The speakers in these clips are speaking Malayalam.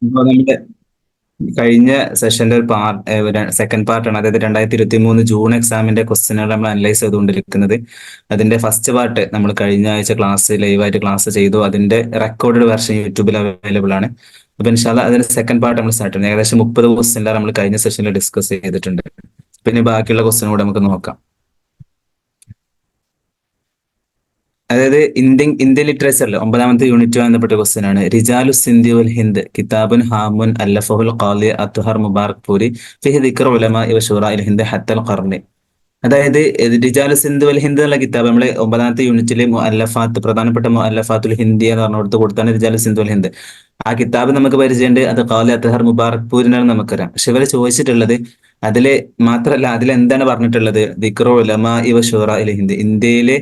ഇപ്പൊ നമ്മുടെ കഴിഞ്ഞ സെഷന്റെ ഒരു പാർട്ട് സെക്കൻഡ് പാർട്ടാണ്, അതായത് 2023 ജൂൺ എക്സാമിന്റെ ക്വസ്റ്റ്യനുകൾ നമ്മൾ അനലൈസ് ചെയ്തുകൊണ്ടിരിക്കുന്നത്. അതിന്റെ ഫസ്റ്റ് പാർട്ട് നമ്മൾ കഴിഞ്ഞ ആഴ്ച ക്ലാസ് ലൈവായിട്ട് ക്ലാസ് ചെയ്തു. അതിന്റെ റെക്കോർഡഡ് വെർഷൻ യൂട്യൂബിൽ അവൈലബിൾ ആണ്. അപ്പൊ ഇൻഷാല്ല അതിന്റെ സെക്കൻഡ് പാർട്ട് നമ്മൾ സ്റ്റാർട്ട് ചെയ്യുന്നത്. ഏകദേശം 30 ക്വസ്റ്റ്യൻ നമ്മൾ കഴിഞ്ഞ സെഷനിൽ ഡിസ്കസ് ചെയ്തിട്ടുണ്ട്. പിന്നെ ബാക്കിയുള്ള ക്വസ്റ്റ്യൻ കൂടെ നമുക്ക് നോക്കാം. അതായത് ഇന്ത്യൻ ലിറ്ററേച്ചറിൽ 9ാമത്തെ യൂണിറ്റുമായി ബന്ധപ്പെട്ട ക്വസ്റ്റ്യൻ ആണ്. റിജാലു സിന്ധി വൽ ഹിന്ദ് കിതാബുൻ ഹാമുൻ അല്ലഫഹുൽ ഖാലി അത്ഹർ മുബാറക് പൂരി ഫിഹി ദിക്ർ ഉലമാ ഇവ ശൂറ ഇൽ ഹിന്ദ് ഹത്തൽ ഖർനി. അതായത് റിജാലു സിന്ധ് വൽ ഹിന്ദ് എന്നുള്ള കിതാബ് നമ്മള് 9ാമത്തെ യൂണിറ്റിലെ മുഅല്ലഫാത്ത്, പ്രധാനപ്പെട്ട മുഅല്ലഫാത്തുൽ ഹിന്ദി എന്ന് പറഞ്ഞുകൊടുത്ത് കൊടുത്താണ് റിജാലു സിന്ധ് വൽ ഹിന്ദ്. ആ കിതാബ് നമുക്ക് പരിചയമുണ്ട്. അത് ഖാലി അത്ഹർ മുബാറക് പൂരിനാണ് നമുക്കറിയാം. പക്ഷെ ഇവര് ചോദിച്ചിട്ടുള്ളത് അതില് മാത്രല്ല, അതിൽ എന്താണ് പറഞ്ഞിട്ടുള്ളത്? ദിക്ർ ഉലമാ ഇവ ശൂറ ഇൽ ഹിന്ദ്, ഇന്ത്യയിലെ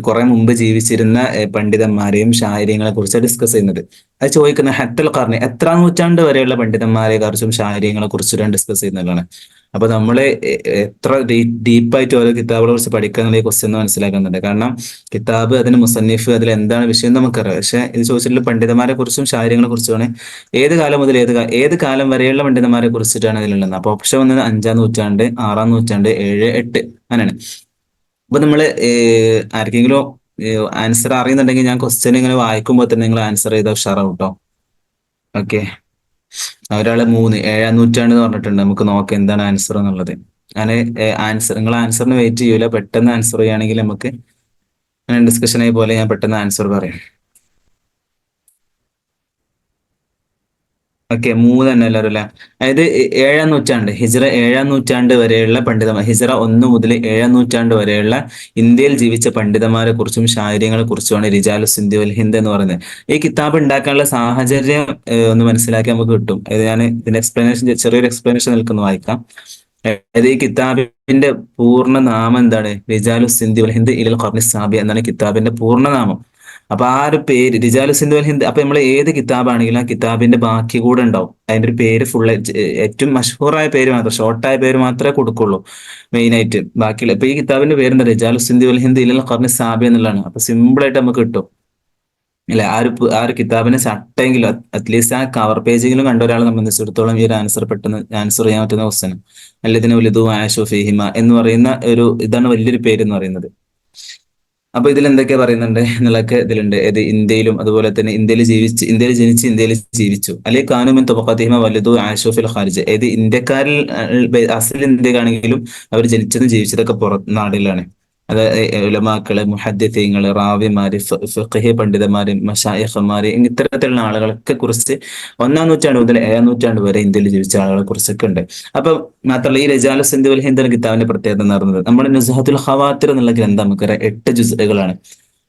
കുറെ മുമ്പ് ജീവിച്ചിരുന്ന പണ്ഡിതന്മാരെയും ഷായര്യങ്ങളെ കുറിച്ച് ഡിസ്കസ് ചെയ്യുന്നത്. അത് ചോദിക്കുന്ന ഹത്തൽ ഖർനി, എത്രാം നൂറ്റാണ്ട് വരെയുള്ള പണ്ഡിതന്മാരെ കുറിച്ചും ഷായര്യങ്ങളെ കുറിച്ചും ഡിസ്കസ് ചെയ്യുന്നതാണ്. അപ്പൊ നമ്മള് എത്ര ഡീപ്പായിട്ട് ഓരോ കിതാബുകളെ കുറിച്ച് പഠിക്കുക എന്നുള്ള ഈ ക്വസ്റ്റ്യൻ മനസ്സിലാക്കുന്നുണ്ട്. കാരണം കിതാബ്, അതിന് മുസന്നിഫ്, അതിൽ എന്താണ് വിഷയം നമുക്കറിയാം. പക്ഷെ ഇത് ചോദിച്ചിട്ടുള്ള പണ്ഡിതന്മാരെ കുറിച്ചും ഷായര്യങ്ങളെ കുറിച്ചുമാണ്. ഏത് കാലം മുതൽ ഏത് കാലം വരെയുള്ള പണ്ഡിതന്മാരെ കുറിച്ചിട്ടാണ് ഇതിലുള്ളത്. അപ്പൊ ഓപ്ഷൻ വന്നത് 5ാം നൂറ്റാണ്ട്, 6ാം നൂറ്റാണ്ട്, 7, 8 അങ്ങനെയാണ്. അപ്പൊ നമ്മള് ആർക്കെങ്കിലും ആൻസർ അറിയുന്നുണ്ടെങ്കിൽ ഞാൻ ക്വസ്റ്റ്യൻ ഇങ്ങനെ വായിക്കുമ്പോൾ തന്നെ നിങ്ങൾ ആൻസർ ചെയ്ത ഉഷാറാവും കേട്ടോ. ഓക്കെ. ഒരാള് 7ാം നൂറ്റാണ്ട് എന്ന് പറഞ്ഞിട്ടുണ്ട്. നമുക്ക് നോക്കാം എന്താണ് ആൻസർ എന്നുള്ളത്. ഞാൻ നിങ്ങൾ ആൻസറിന് വെയിറ്റ് ചെയ്യൂല, പെട്ടെന്ന് ആൻസർ ചെയ്യുകയാണെങ്കിൽ നമുക്ക് ഡിസ്കഷൻ ആയി പോലെ ഞാൻ പെട്ടെന്ന് ആൻസർ പറയാം. ഓക്കെ, 3 തന്നെ എല്ലാവരും അല്ലെ. അതായത് 7ാം നൂറ്റാണ്ട്, ഹിജ്റ 7ാം നൂറ്റാണ്ട് വരെയുള്ള പണ്ഡിതന്മാർ, ഹിജ്റ 1 മുതൽ 7ാം നൂറ്റാണ്ട് വരെയുള്ള ഇന്ത്യയിൽ ജീവിച്ച പണ്ഡിതന്മാരെ കുറിച്ചും ഷായര്യങ്ങളെ കുറിച്ചുമാണ് റിജാലു സിന്ധി വൽ ഹിന്ദ് എന്ന് പറയുന്നത്. ഈ കിതാബ് ഉണ്ടാക്കാനുള്ള സാഹചര്യം ഒന്ന് മനസ്സിലാക്കി നമുക്ക് കിട്ടും. അത് ഞാൻ ഇതിന്റെ എക്സ്പ്ലനേഷൻ, ചെറിയൊരു എക്സ്പ്ലനേഷൻ നിൽക്കുന്നു വായിക്കാം. അതായത് ഈ കിതാബിന്റെ പൂർണ്ണ നാമം എന്താണ്? റിജാലു സിന്ധി വൽ ഹിന്ദ് ഇലൽ ഖർനി സാബി എന്നാണ് കിതാബിന്റെ പൂർണ്ണനാമം. അപ്പൊ ആ ഒരു പേര് റിജാലു സിന്ധു വൽ ഹിന്ദ്, അപ്പൊ നമ്മൾ ഏത് കിതാബാണെങ്കിലും ആ കിതാബിന്റെ ബാക്കി കൂടെ ഉണ്ടാവും. അതിന്റെ ഒരു പേര് ഫുള്ള്, ഏറ്റവും മഷഹൂറായ പേര് മാത്രം, ഷോർട്ടായ പേര് മാത്രമേ കൊടുക്കുള്ളൂ മെയിൻ ആയിട്ട്. ബാക്കിയുള്ള ഇപ്പൊ ഈ കിതാബിന്റെ പേരെന്താ? റിജാലു സിന്ധു വൽ ഹിന്ദ് ഇലൽ ഖർനി സാബി എന്നുള്ളതാണ്. അപ്പൊ സിമ്പിൾ ആയിട്ട് നമുക്ക് കിട്ടും അല്ലെ. ആ ഒരു കിതാബിനെ ചട്ടെങ്കിലും അറ്റ്ലീസ്റ്റ് ആ കവർ പേജെങ്കിലും കണ്ട ഒരാളെ സംബന്ധിച്ചിടത്തോളം ഈ ഒരു ആൻസർ പെട്ടെന്ന് ആൻസർ ചെയ്യാൻ പറ്റുന്ന ക്വസ്റ്റ്യൻ. അല്ലതിന് ഉലിദു ആഷു ഫിഹിമ എന്ന് പറയുന്ന ഒരു ഇതാണ് വലിയൊരു പേര് എന്ന് പറയുന്നത്. അപ്പൊ ഇതിൽ എന്തൊക്കെ പറയുന്നുണ്ട് എന്നുള്ളതൊക്കെ ഇതിലുണ്ട്. ഏത് ഇന്ത്യയിലും അതുപോലെ തന്നെ ഇന്ത്യയിൽ ജനിച്ച് ഇന്ത്യയിൽ ജീവിച്ചു. അല്ലെ കാനുമിൻ തുബഖാതിഹിമ വലുതു ആഷുഫിൽ ഖാരിജ്, ഏത് ഇന്ത്യക്കാരിൽ അസൽ ഇന്ത്യക്കാണെങ്കിലും അവർ ജനിച്ചതും ജീവിച്ചതൊക്കെ നാടിലാണ്. അതായത് ഉലമാക്കള്, മുഹദ്ദിഥീങ്ങള്, റാവിമാര്, ഫിഖ്ഹി പണ്ഡിതന്മാര്, മശായിഖന്മാര്, ഇത്തരത്തിലുള്ള ആളുകളൊക്കെ കുറിച്ച് 1ാം നൂറ്റാണ്ട് മുതൽ 7ാം നൂറ്റാണ്ട് വരെ ഇന്ത്യയിൽ ജീവിച്ച ആളുകളെ കുറിച്ചൊക്കെ ഉണ്ട്. അപ്പൊ മാത്രമല്ല, ഈ രജാലു സിന്ധി വൽ ഹിന്ദ് എന്ന കിതാബിന്റെ പ്രത്യേകത എന്ന് പറയുന്നത്, നമ്മുടെ നുസ്ഹത്തുൽ ഖവാത്തിർ എന്നുള്ള ഗ്രന്ഥം നമുക്കറിയാം 8 ജുസുകളാണ്.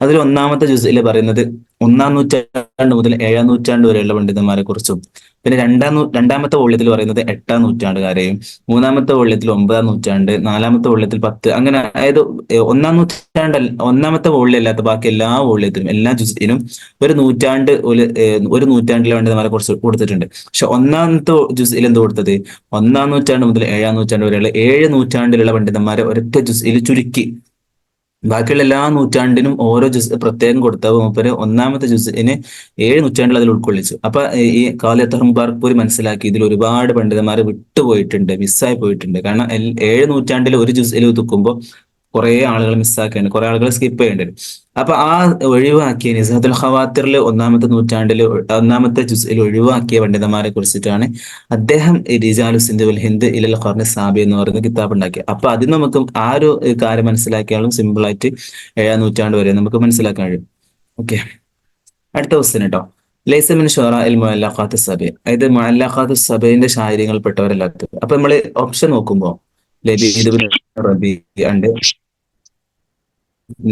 അതിൽ 1ാമത്തെ ജുസിൽ പറയുന്നത് 1ാം നൂറ്റാണ്ട് മുതൽ 7ാം നൂറ്റാണ്ട് വരെയുള്ള പണ്ഡിതന്മാരെ കുറിച്ചും, പിന്നെ രണ്ടാമത്തെ വോള്യത്തിൽ പറയുന്നത് 8ാം നൂറ്റാണ്ടുകാരെയും, 3ാമത്തെ വോള്യത്തിൽ 9ാം നൂറ്റാണ്ട്, 4ാമത്തെ വോള്യത്തിൽ 10, അങ്ങനെ. അതായത് 1ാം നൂറ്റാണ്ട് 1ാമത്തെ വോള്യം അല്ലാത്ത ബാക്കി എല്ലാ വോള്യത്തിലും, എല്ലാ ജുസിനും ഒരു നൂറ്റാണ്ടിലെ പണ്ഡിതന്മാരെ കുറിച്ച് കൊടുത്തിട്ടുണ്ട്. പക്ഷെ 1ാമത്തെ ജുസിൽ എന്ത് കൊടുത്തത്? 1ാം നൂറ്റാണ്ട് മുതൽ 7ാം നൂറ്റാണ്ട് വരെയുള്ള 7 നൂറ്റാണ്ടിലുള്ള പണ്ഡിതന്മാരെ ഒരൊറ്റ ജുസിൽ ചുരുക്കി. ബാക്കിയുള്ള എല്ലാ നൂറ്റാണ്ടിനും ഓരോ ജുസ് പ്രത്യേകം കൊടുത്ത മൂപ്പര് 1ാമത്തെ ജുസിന് 7 നൂറ്റാണ്ടിൽ അതിൽ ഉൾക്കൊള്ളിച്ചു. അപ്പൊ ഈ കാലത്ത് മുബാറക്പൂരി മനസ്സിലാക്കി ഇതിൽ ഒരുപാട് പണ്ഡിതന്മാർ വിട്ടുപോയിട്ടുണ്ട്, മിസ്സായി പോയിട്ടുണ്ട്. കാരണം 7 നൂറ്റാണ്ടിൽ ഒരു ജുസിൽ ഒതുക്കുമ്പോൾ കുറെ ആളുകൾ മിസ്സാക്കേണ്ട, കുറെ ആളുകൾ സ്കിപ്പ് ചെയ്യേണ്ടത്. അപ്പൊ ആ ഒഴിവാക്കിയ നിസ്ഹത്തുൽ ഖവാത്തിറിൽ 1ാമത്തെ നൂറ്റാണ്ടിൽ 1ാമത്തെ ജുസിൽ ഒഴിവാക്കിയ പണ്ഡിതന്മാരെ കുറിച്ചിട്ടാണ് അദ്ദേഹം റിജാലു സിന്ധി വൽ ഹിന്ദ് ഇലൽ ഖർനി സാബി എന്ന് പറയുന്ന കിതാബ് ഉണ്ടാക്കി. അപ്പൊ അതിന് നമുക്ക് ആ ഒരു കാര്യം മനസ്സിലാക്കിയാലും സിമ്പിൾ ആയിട്ട് 7ാം നൂറ്റാണ്ട് വരെ നമുക്ക് മനസ്സിലാക്കാൻ കഴിയും. ഓക്കെ, അടുത്ത ക്വസ്റ്റ്യൻ കേട്ടോ. ലൈസ മിൻ ഷുഅറാഇൽ മുഅല്ലഖാത്തി സബി, അതായത് മുഅല്ലഖാത്തു സബയിന്റെ ശായര്യങ്ങൾ പെട്ടവരല്ലാത്തത്. അപ്പൊ നമ്മള് ഓപ്ഷൻ നോക്കുമ്പോ ലബീദ് ബിൻ റബീ ഉണ്ട്,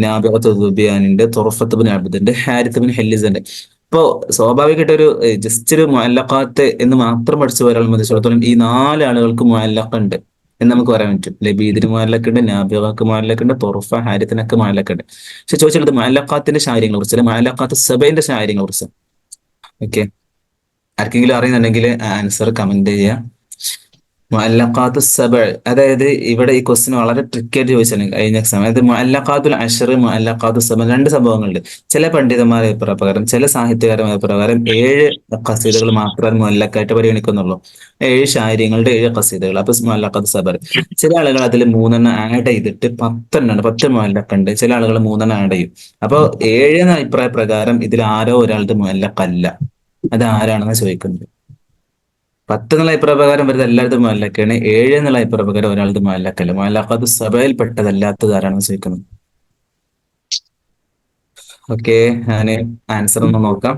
നാബിഗത്ത് ദുബിയാനുണ്ട്, തുറഫത്ത് ബിൻ അബ്ദുണ്ട്, ഹാരിത്ത് ബിൻ ഹെല്ലിസ് ഉണ്ട്. ഇപ്പോ സ്വാഭാവികമായിട്ട് ഒരു ജസ്റ്റ് ഒരു മുഅല്ലഖാത്ത് എന്ന് മാത്രം പഠിച്ച ഒരാൾ സംബന്ധിച്ചിടത്തോളം ഈ 4 ആളുകൾക്ക് മുഅല്ലഖ് ഉണ്ട് എന്ന് നമുക്ക് പറയാൻ പറ്റും. ലബീദിന് മുഅല്ലഖ് ഉണ്ട്, നാബിഗക്ക് മുഅല്ലഖ് ഉണ്ട്, തുറഫ, ഹാരിത്തിനൊക്കെ മുഅല്ലഖ് ഉണ്ട്. പക്ഷെ ചോദിച്ചത് മുഅല്ലഖാത്തിന്റെ ശായര്യങ്ങളെ കുറിച്ച്, മുഅല്ലഖാത്ത് സബൈന്റെ ശായര്യങ്ങളെ കുറിച്ച്. ഓക്കെ, ആർക്കെങ്കിലും അറിയുന്നുണ്ടെങ്കിൽ ആൻസർ കമന്റ് ചെയ്യാം. മുഅല്ലഖാത്തു സബ്, അതായത് ഇവിടെ ഈ ക്വസ്റ്റ്യൻ വളരെ ട്രിക്കി ആയിട്ട് ചോദിച്ചാണ് കഴിഞ്ഞ എക്സാം. അതായത് മുഅല്ലഖാത്തുൽ അഷ്ർ, മുഅല്ലഖാത്തു സബ്, രണ്ട് സംഭവങ്ങളുണ്ട്. ചില പണ്ഡിതന്മാരെ അഭിപ്രായ പ്രകാരം, ചില സാഹിത്യകാരുടെ അഭിപ്രായം 7 ഖസീദകൾ മാത്രമേ മുഅല്ലഖായിട്ട് പരിഗണിക്കുന്നുള്ളൂ. 7 ശായരിങ്ങളുടെ 7 ഖസീദകൾ, അപ്പൊ മുഅല്ലഖാത്തു സബ്. ചില ആളുകൾ അതിൽ 3 ആഡ് ചെയ്തിട്ട് 10 ഉണ്ട്, 10 മുഅല്ലഖ് ഉണ്ട്. ചില ആളുകൾ 3 ആഡ് ചെയ്യും. അപ്പൊ 7 എന്ന അഭിപ്രായ പ്രകാരം ഇതിൽ ആരോ ഒരാളുടെ മുഅല്ലഖ് അല്ല. അത് ആരാണെന്ന് ചോദിക്കുന്നത്. 10 എന്നുള്ള അഭിപ്രായ പ്രകാരം വരുന്നത് എല്ലായിടത്തും മുഅല്ലഖാണ്. 7 എന്നുള്ള അഭിപ്രായ പ്രകാരം ഒരാളത് മുഅല്ലഖല്ല. മുഅല്ലഖാത്തു സബയിൽ പെട്ടതല്ലാത്തത് ആരാണെന്ന് ചോദിക്കുന്നത്. ഓക്കെ, ഞാൻ ആൻസർ ഒന്ന് നോക്കാം.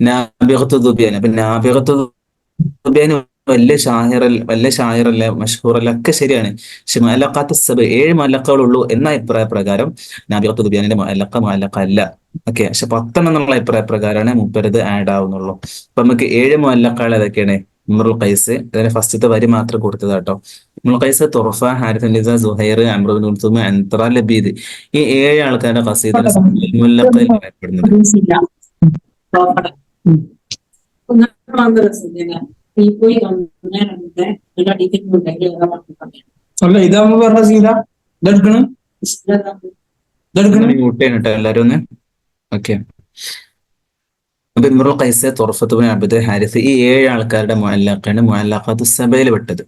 നാബിഗത്തു ദുബിയാൻ. അപ്പൊ നാബിഗത്തു ദുബിയാൻ വലിയ ഷായറല്ല, മഷ്ഹൂറല്ല, ഒക്കെ ശരിയാണ്. പക്ഷെ മുഅല്ലഖാത്തു സബ് 7 മുഅല്ലഖകളുള്ളൂ എന്ന അഭിപ്രായ പ്രകാരം നാബിഗത്തു ദുബിയാനിന്റെ മുഅല്ലഖ അല്ല. ഓക്കെ, പക്ഷെ 10 എന്നുള്ള അഭിപ്രായ പ്രകാരമാണ് മുപ്പരത് ആഡ് ആവുന്നുള്ളൂ. അപ്പൊ നമുക്ക് 7 മുഅല്ലഖകൾ ഏതൊക്കെയാണ്? ഇമ്രുൽ ഖൈസ്, അതിന് ഫസ്റ്റത്തെ വരി മാത്രം കൊടുത്തത് കേട്ടോ. ഇമ്രുൽ ഖൈസ്, തുറഫ, ഹാരിസ് നിസ, സുഹൈർ, അംർ ഇബ്നു കുൽസും, അൻത്ര, ലബീദ്, ഈ 7 ആൾക്കാരുടെ ഖസീദ മുല്ലഖയിൽ പറയപ്പെടുന്നത്. അല്ല ഇതാവുമ്പോ പറഞ്ഞ സീത ഇതെടുക്കണം. മ്യൂട്ട് ചെയ്യണം കേട്ടോ എല്ലാവരും ഒന്ന്. ഓക്കെ, അപ്പൊ ഇമ്രുൽ ഖൈസ്, തുറഫത്ത് ബിൻ അബ്ദ്, ഹാരിസ്, ഈ 7 ആൾക്കാരുടെ മുഅല്ലഖാണ് മുഅല്ലഖാത്തു സബയിൽ പെട്ടത്.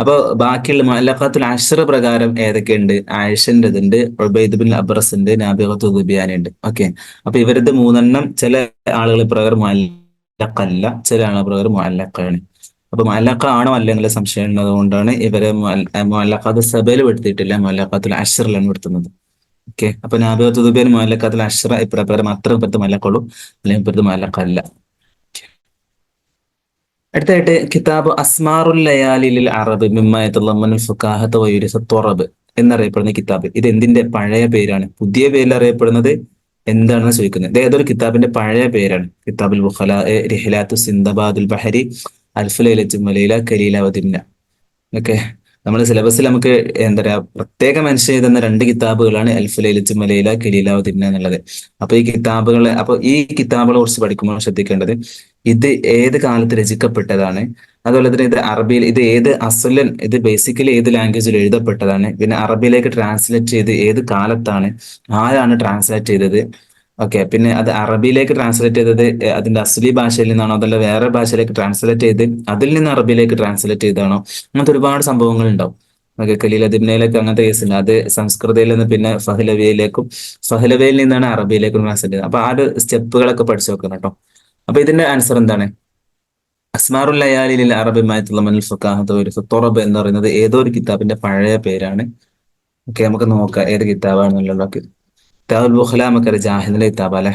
അപ്പൊ ബാക്കിയുള്ള മുഅല്ലഖാത്തുൽ അശ്ർ പ്രകാരം ഏതൊക്കെയുണ്ട്? ആയിഷന്റെതുണ്ട്, ഉബൈദ് ബിൻ അബ്രസ് ഉണ്ട്, നാബിഗത്തു ദുബിയാൻ ഉണ്ട്. ഓക്കെ, അപ്പൊ ഇവരത് 3 ചില ആളുകൾ പ്രകാരം മുഅല്ലഖല്ല, ചില ആളുകൾ പ്രകാരം മുഅല്ലഖാണ്. അപ്പൊ മുഅല്ലഖ ആണോ അല്ല എന്നുള്ള സംശയം ഉള്ളത് കൊണ്ടാണ് ഇവരെ മുഅല്ലഖാത്തു സബയിൽ പെടുത്തിയിട്ടില്ല, മുഅല്ലഖാത്തുൽ അശ്റിലാണ് പെടുത്തുന്നത്. ഓക്കെ, അപ്പൊ നാബിഗത്തു ദുബിയാൻ മുഅല്ലഖാത്തുൽ അശ്റ ഇപ്രകാരം മാത്രം ഇപ്പുറത്ത് മുഅല്ലഖുള്ളൂ, അല്ലെങ്കിൽ ഇപ്പുറത്ത് മുഅല്ലഖല്ല. അടുത്തായിട്ട് കിതാബ് അസ്മാറുൽ ലയാലി ലിൽ അറബ് മിമ്മ യതളമ്മനുൽ ഫുഖാഹത വയുരിസു ത്വറബ് എന്നറിയപ്പെടുന്ന കിതാബ്. ഇത് എന്തിന്റെ പഴയ പേരാണ്? പുതിയ പേരിൽ അറിയപ്പെടുന്നത് എന്താണെന്ന് ചോദിക്കുന്നത്. ഇത് ഏതൊരു കിതാബിന്റെ പഴയ പേരാണ്? കിതാബുൽ ബുഖല, റിഹ്ലാത്തു സിന്ദബാദുൽ ബഹരി, അൽഫു ലൈലത്തുൽ മലീല, കലീല വദിന്ന. ഓക്കെ, നമ്മുടെ സിലബസിൽ നമുക്ക് എന്താ പറയാ പ്രത്യേകം മെൻഷൻ ചെയ്തുന്ന 2 കിതാബുകളാണ് അൽഫു ലൈലത്തുൽ മലീല, കലീല വദിന്ന എന്നുള്ളത്. അപ്പൊ ഈ കിതാബുകളെ കുറിച്ച് പഠിക്കുമ്പോൾ ശ്രദ്ധിക്കേണ്ടത് ഇത് ഏത് കാലത്ത് രചിക്കപ്പെട്ടതാണ്, അതുപോലെ തന്നെ ഇത് അറബിയിൽ ഇത് ഏത് അസുലൻ, ഇത് ബേസിക്കലി ഏത് ലാംഗ്വേജിൽ എഴുതപ്പെട്ടതാണ്, പിന്നെ അറബിയിലേക്ക് ട്രാൻസ്ലേറ്റ് ചെയ്ത് ഏത് കാലത്താണ്, ആരാണ് ട്രാൻസ്ലേറ്റ് ചെയ്തത്. ഓക്കെ, പിന്നെ അത് അറബിയിലേക്ക് ട്രാൻസ്ലേറ്റ് ചെയ്തത് അതിന്റെ അസ്ലി ഭാഷയിൽ നിന്നാണോ അതല്ല വേറെ ഭാഷയിലേക്ക് ട്രാൻസ്ലേറ്റ് ചെയ്ത് അതിൽ നിന്ന് അറബിയിലേക്ക് ട്രാൻസ്ലേറ്റ് ചെയ്താണോ, അങ്ങനത്തെ ഒരുപാട് സംഭവങ്ങൾ ഉണ്ടാവും. ഓക്കെ, ഖലീൽ ദിബ്നയിലേക്ക് അങ്ങനത്തെ കേസുണ്ട്. അത് സംസ്കൃതയിൽ നിന്ന് പിന്നെ ഫഹ്ലവിയിലേക്കും, ഫഹ്ലവിയിൽ നിന്നാണ് അറബിയിലേക്കും ട്രാൻസ്ലേറ്റ് ചെയ്തത്. അപ്പൊ ആ ഒരു സ്റ്റെപ്പുകളൊക്കെ പഠിച്ചു വെക്കണം കേട്ടോ. അപ്പൊ ഇതിന്റെ ആൻസർ എന്താണ്? അസ്മാറുൽ ലയാലി ലിൽ അറബി മിമ്മ യതളമ്മനുൽ ഫുഖാഹത വയുരിസു ത്വറബ് എന്ന് പറയുന്നത് ഏതോ ഒരു കിതാബിന്റെ പഴയ പേരാണ്. ഓക്കെ, നമുക്ക് നോക്കാം ഏത് കിതാബാണെന്നുള്ളത്. കിതാബുൽ ബുഖല നമുക്കറിയാം, ജാഹിദിന്റെ കിതാബ് അല്ലെ.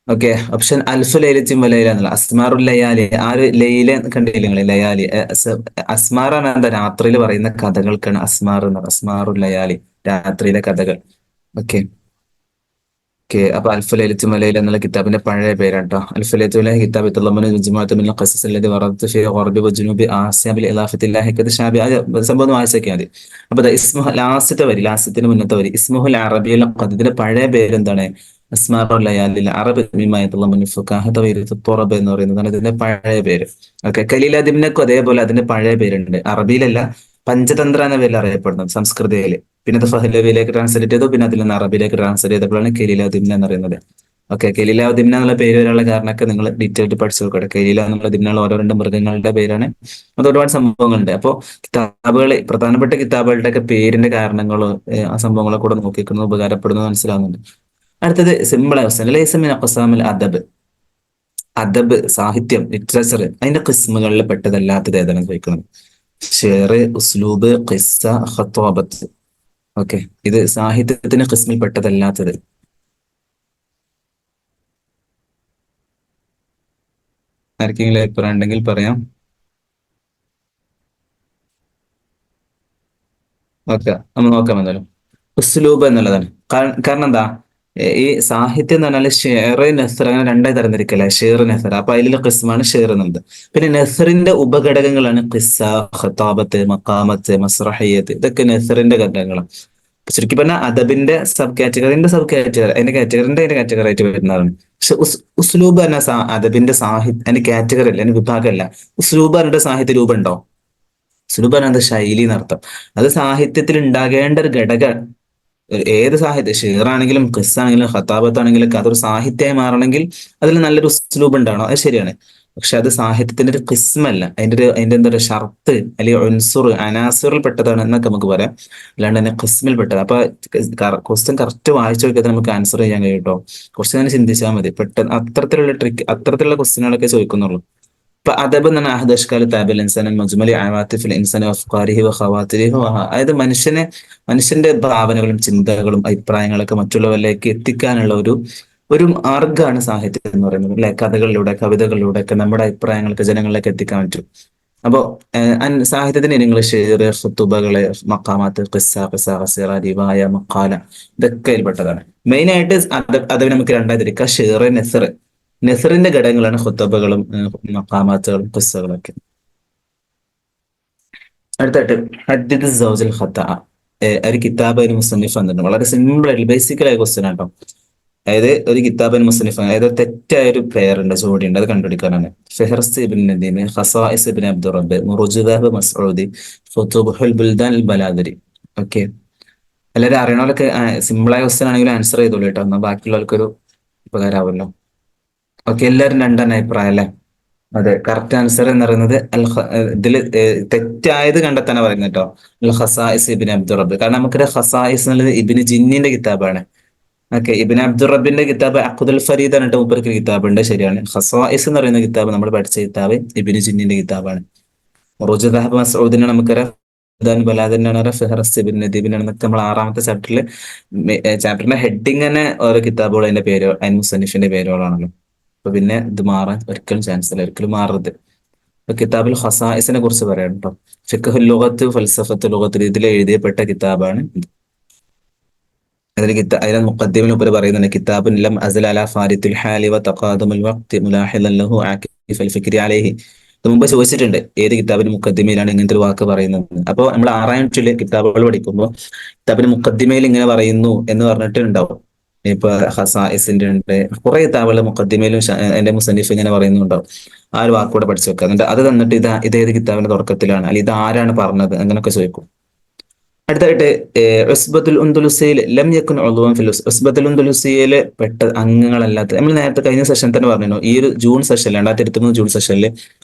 ഓക്കെ, ഓപ്ഷൻ അൽഫു ലൈലത്തിൻ വലൈല എന്നുള്ള അസ്മാറുൽ ലയാലി. ആ ഒരു ലൈല കണ്ടില്ലേ നിങ്ങൾ? ലയാലി അസ്മാറാണ് എന്താ രാത്രിയിൽ പറയുന്ന കഥകൾക്കാണ് അസ്മാർ എന്ന് പറയുന്നത്. അസ്മാറുൽ ലയാലി, രാത്രിയിലെ കഥകൾ. ഓക്കെ ഓക്കെ, അപ്പൊ അൽഫു ലൈലത്തുൽ മലൈല എന്നുള്ള കിതാബിന്റെ പഴയ പേരാണ് കേട്ടോ. അൽഫു ലൈലത്തുൽ മലൈല കിതാബ് യതളമ്മനു മജ്മുഅത്തുൻ മിനൽ ഖസസ് അല്ലദി വറദത ഫീ ഗർബി വജുനൂബി ആസിയ ബിൽ ഇളാഫത്തി ലാഹിഖത്തി ഷാബി. ആ സംഭവം ഒന്ന് വായിച്ചൊക്കെ മതി. അപ്പൊ ഇസ്മുഹു ലാസ്റ്റത്തെ വരി, ലാസ്റ്റത്തിന് മുന്നത്തെ വരി, ഇസ്മുഹുൽ അറബിയിൽ ഖദ്, ഇതിന്റെ പഴയ പേര് എന്താണ്? അസ്മാറുൽ ലയാലിൽ അറബ് മിമ്മ യതളമ്മനു ഫുഖാഹത വയുരിസു ത്വറബ് എന്ന് പറയുന്നതാണ് ഇതിന്റെ പഴയ പേര്. ഓക്കെ, ഖലീല ദിബ്നക്കും അതേപോലെ അതിന്റെ പഴയ പേരുണ്ട്. അറബിയിലല്ല, പഞ്ചതന്ത്ര എന്ന പേരിൽ അറിയപ്പെടുന്നത് സംസ്കൃതയില്. പിന്നെ അത് ഫഹ്ലവിയിലേക്ക് ട്രാൻസ്ലേറ്റ് ചെയ്തു, പിന്നെ അതിൽ നിന്ന് അറബിയിലേക്ക് ട്രാൻസ്ലേറ്റ് ചെയ്തപ്പോഴാണ് കലീല ദിബ്ന എന്ന് പറയുന്നത്. ഓക്കെ, കലീല ദിബ്ന എന്നുള്ള പേര് വരാനുള്ള കാരണമൊക്കെ നിങ്ങൾ ഡീറ്റെയിൽ ആയിട്ട് പഠിച്ചു നോക്കട്ടെ. കലീല എന്നുള്ള ദിബ്നകൾ ഓരോ 2 മൃഗങ്ങളുടെ പേരാണ്. അത് ഒരുപാട് സംഭവങ്ങളുണ്ട്. അപ്പോൾ കിതാബുകൾ, പ്രധാനപ്പെട്ട കിതാബുകളുടെ ഒക്കെ പേരിന്റെ കാരണങ്ങളോ ആ സംഭവങ്ങളെ കൂടെ നോക്കിക്കുന്നത് ഉപകാരപ്പെടുന്നത് മനസ്സിലാവുന്നുണ്ട്. അടുത്തത് സിമ്പിൾ അവസ്ഥ ലൈസ മിൻ അഖ്സാമിൽ അദബ്. അദബ്, സാഹിത്യം, ലിറ്ററേച്ചർ, അതിന്റെ ഖിസ്മുകളിൽ പെട്ടതല്ലാത്തത് ഏതാണ് ചോദിക്കുന്നത്. ഷെയർ, ഉസ്ലൂബ്, ഖിസ്സ, ഖത്വാബത്ത്. ഓക്കെ, ഇത് സാഹിത്യത്തിന് ഖിസ്മിൽ പെട്ടതല്ലാത്തത്. ആർക്കെങ്കിലും അഭിപ്രായം ഉണ്ടെങ്കിൽ പറയാം. ഓക്കെ, നമ്മൾ നോക്കാം എന്തായാലും. ഉസ്ലൂബ് എന്നുള്ളതാണ്. കാരണം എന്താ, ഈ സാഹിത്യം എന്ന് പറഞ്ഞാൽ ഷെയർ, നെസർ അങ്ങനെ 2 തരംതിരിക്കല്ലേ. ഷെയർ, നെസർ. അപ്പൊ അതിലുള്ള ഖിസ്മാണ് ഷെയർ എന്നുള്ളത്. പിന്നെ നെസറിന്റെ ഉപഘടകങ്ങളാണ് ഖിസ്സ, ഖത്താബത്ത്, മഖാമത്ത്, മസ്റഹിയത്ത്. ഇതൊക്കെ നെസറിന്റെ ഘടകങ്ങളാണ്. ചുരുക്കി പറഞ്ഞാൽ അദബിന്റെ സബ് കാറ്റഗറിന്റെ സബ് കാറ്റഗറി, അതിന്റെ കാറ്റഗറി ആയിട്ട് വരുന്നതാണ്. പക്ഷെ ഉസ്ലൂബ് പറഞ്ഞ അദബിന്റെ സാഹിത്യ അതിന്റെ കാറ്റഗറി അല്ല, അതിന്റെ വിഭാഗമല്ല. ഉസ്ലൂബ് പറഞ്ഞിട്ട് സാഹിത്യ രൂപം ഉണ്ടോ? സുലുബ് എന്നത് ശൈലി എന്നർത്ഥം. അത് സാഹിത്യത്തിൽ ഉണ്ടാകേണ്ട ഒരു ഘടക. ഏത് സാഹിത്യം, ഷെയറാണെങ്കിലും ഖിസ്സാണെങ്കിലും ഖത്താബത്താണെങ്കിലും ഒക്കെ അതൊരു സാഹിത്യമായി മാറണമെങ്കിൽ അതിൽ നല്ലൊരു ഉസ്ലൂബ് ഉണ്ടാവണം, അത് ശരിയാണ്. പക്ഷെ അത് സാഹിത്യത്തിന്റെ ഒരു ഖിസ്മല്ല, അതിന്റെ എന്താ പറയുക, ഷർത്ത് അല്ലെങ്കിൽ ഉൻസുർ അനാസുറിൽ പെട്ടതാണ് എന്നൊക്കെ നമുക്ക് പറയാം. അല്ലാണ്ട് തന്നെ ഖിസ്മിൽ പെട്ടത്. അപ്പൊ ക്വസ്റ്റ്യൻ കറക്റ്റ് വായിച്ചു നോക്കിയാൽ നമുക്ക് ആൻസർ ചെയ്യാൻ കഴിയും കേട്ടോ. കുറച്ച് നേരം ചിന്തിച്ചാൽ മതി, പെട്ടെന്ന് അത്തരത്തിലുള്ള ട്രിക്ക്, അത്തരത്തിലുള്ള ക്വസ്റ്റ്യനുകളൊക്കെ ചോദിക്കുന്നുള്ളൂ. فأدب أن أحد أشكال تعبير الإنسان المجمل عواطف الإنسان وأفكاره وخواطره അതായത് മനുഷ്യന്റെ ഭാവനകളും ചിന്തകളും അഭിപ്രായങ്ങളൊക്കെ മറ്റുള്ളവരിലേക്ക് എത്തിക്കാനുള്ള ഒരു ഒരു മാർഗ്ഗമാണ് സാഹിത്യം എന്ന് പറയുന്നത് അല്ലെ. കഥകളിലൂടെ കവിതകളിലൂടെ ഒക്കെ നമ്മുടെ അഭിപ്രായങ്ങളൊക്കെ ജനങ്ങളിലേക്ക് എത്തിക്കാൻ പറ്റും. അപ്പോ സാഹിത്യത്തിന് ഇനങ്ങൾ ഷെയർ, ഖുത്തുബകള്, മക്കാമാത്ത്, ഖിസ്സ, ഖിസ, ഖസീറ, റിവായ, മഖാല, ഇതൊക്കെ ഇതിൽപ്പെട്ടതാണ്. മെയിൻ ആയിട്ട് അത് നമുക്ക് രണ്ടായി തിരിക്കാം, ഷെയർ, നെസർ. നെസറിന്റെ ഘടകങ്ങളാണ് ഖുത്തബകളും മഖാമാത്തുകളും ഖിസ്സകളും ഒക്കെ. അടുത്തായിട്ട് ഹദ്ദിദ് സൗജൽ ഖത്താ, ഒരു കിതാബ് ഒരു മുസന്നിഫ് വന്നിട്ടുണ്ട്. വളരെ സിമ്പിൾ ആയിട്ട് ബേസിക്കൽ ആയ ക്വസ്റ്റ്യൻ ആട്ടോ. അതായത് ഒരു കിതാബ് ഒരു മുസന്നിഫ്, അതായത് തെറ്റായ ഒരു പെയർ ഉണ്ട്, ജോഡി ഉണ്ട്, അത് കണ്ടുപിടിക്കാനാണ്. ഫെഹ്റസ് ഇബ്നു നദീം, ഖസായിസ് ഇബ്നു അബ്ദുർ റബ്ബ്, മുറുജദാബ് മസ്ഊദി, ഫുതുഹുൽ ബുൽദാൻ അൽ ബലാദരി. ഓക്കെ, എല്ലാവരും അറിയണവരൊക്കെ സിമ്പിൾ ആയ ക്വസ്റ്റ്യൻ ആണെങ്കിലും ആൻസർ ചെയ്തോളൂ കേട്ടോ, എന്നാൽ ബാക്കിയുള്ളവർക്കൊരു ഉപകാരമാവുമല്ലോ. ഓക്കെ, എല്ലാവരും രണ്ടെണ്ണ അഭിപ്രായം അല്ലേ? അതെ, കറക്റ്റ് ആൻസർ എന്ന് പറയുന്നത് ഇതിൽ തെറ്റായത് കണ്ടെത്താനാണ് പറയുന്നത് കേട്ടോ. അൽ ഖസായിസ് ഇബ്നു അബ്ദുർ റബ്ബ്. കാരണം നമുക്കൊരു ഖസായിസ് എന്നുള്ളത് ഇബ്നു ജിന്നിന്റെ കിതാബാണ്. ഓക്കെ, ഇബ്നു അബ്ദുർ റബ്ബിന്റെ കിതാബ് അഖ്ദുൽ ഫരീദ് എന്നിട്ട് മൂപ്പർക്ക് കിതാബുണ്ട്, ശരിയാണ്. ഖസായിസ് എന്ന് പറയുന്ന കിതാബ് നമ്മൾ പഠിച്ച കിതാബ് ഇബ്നു ജിന്നിന്റെ കിതാബാണ്. മുറുജദാബ് മസ്ഊദിനെ നമുക്കറിയാം, ബലാദനാണ്, ഫെഹ്റസ് ഇബ്നു നദീബിനാണ് എന്നൊക്കെ നമ്മൾ 6ാമത്തെ ചാപ്റ്ററിന്റെ ഹെഡിങ് തന്നെ ഓരോ കിതാബുകൾ അതിന്റെ പേരോ അതിന് മുസന്നിഫിന്റെ പേരുകളാണല്ലോ. അപ്പൊ പിന്നെ ഇത് മാറാൻ ഒരിക്കലും ചാൻസ് ഇല്ല, ഒരിക്കലും മാറരുത്. ഇപ്പൊ കിതാബിൽ ഖസായിസിനെ കുറിച്ച് പറയാം കേട്ടോ. ഫിഖ്ഹുൽ ലുഗത്ത് ഫൽസഫത്തുൽ ലുഗത്ത് ഇതിൽ എഴുതപ്പെട്ട കിതാബാണ് ഇത്. അതിലെ മുഖദ്ദിമിൽ ഉപരി പറയുന്നുണ്ട്, കിതാബുൻ ലം അസ്ല അലാ ഫാരിത്തുൽ ഹാലി വ തഖാദുമുൽ വഖ്തി മുലാഹിദൻ ലഹു ആകിഫൽ ഫിക്രി അലൈഹി. ഇത് മുമ്പ് ചോദിച്ചിട്ടുണ്ട്, ഏത് കിതാബിന് മുഖദ്ദിമയിലാണ് ഇങ്ങനത്തെ ഒരു വാക്ക് പറയുന്നത്. അപ്പോൾ നമ്മൾ 6ാം ടിലെ കിതാബുകൾ പഠിക്കുമ്പോൾ കിതാബിന് മുഖദ്ദിമയിൽ ഇങ്ങനെ പറയുന്നു എന്ന് പറഞ്ഞിട്ട് ഉണ്ടാവും. ഇപ്പൊ ഖസായിസിന്റെ ഉണ്ട്, കുറെ കിതാബുകൾ മുഖദ്ദിമയിലും എന്റെ മുസന്നിഫ് ഇങ്ങനെ പറയുന്നുണ്ടാവും. ആ ഒരു വാക്കുകൂടെ പഠിച്ചു വെക്കുക. എന്നിട്ട് അത് തന്നിട്ട് ഇതേത് കിതാബിന്റെ തുടക്കത്തിലാണ്, അല്ലെങ്കിൽ ഇത് ആരാണ് പറഞ്ഞത്, അങ്ങനെയൊക്കെ ചോദിക്കും. അടുത്തായിട്ട് ഉസ്ബത്തുൽ ഉന്ദുലുസിയിൽ ലം യകുൻ ഉദ്വൻ ഫിൽ ഉസ്ബത്തുൽ ഉന്ദുലുസിയിൽ പെട്ട അംഗങ്ങളല്ലാത്ത, നമ്മൾ നേരത്തെ കഴിഞ്ഞ സെഷൻ തന്നെ പറഞ്ഞു, ഈ ഒരു ജൂൺ സെഷനിൽ 2023 ജൂൺ സെഷനിൽ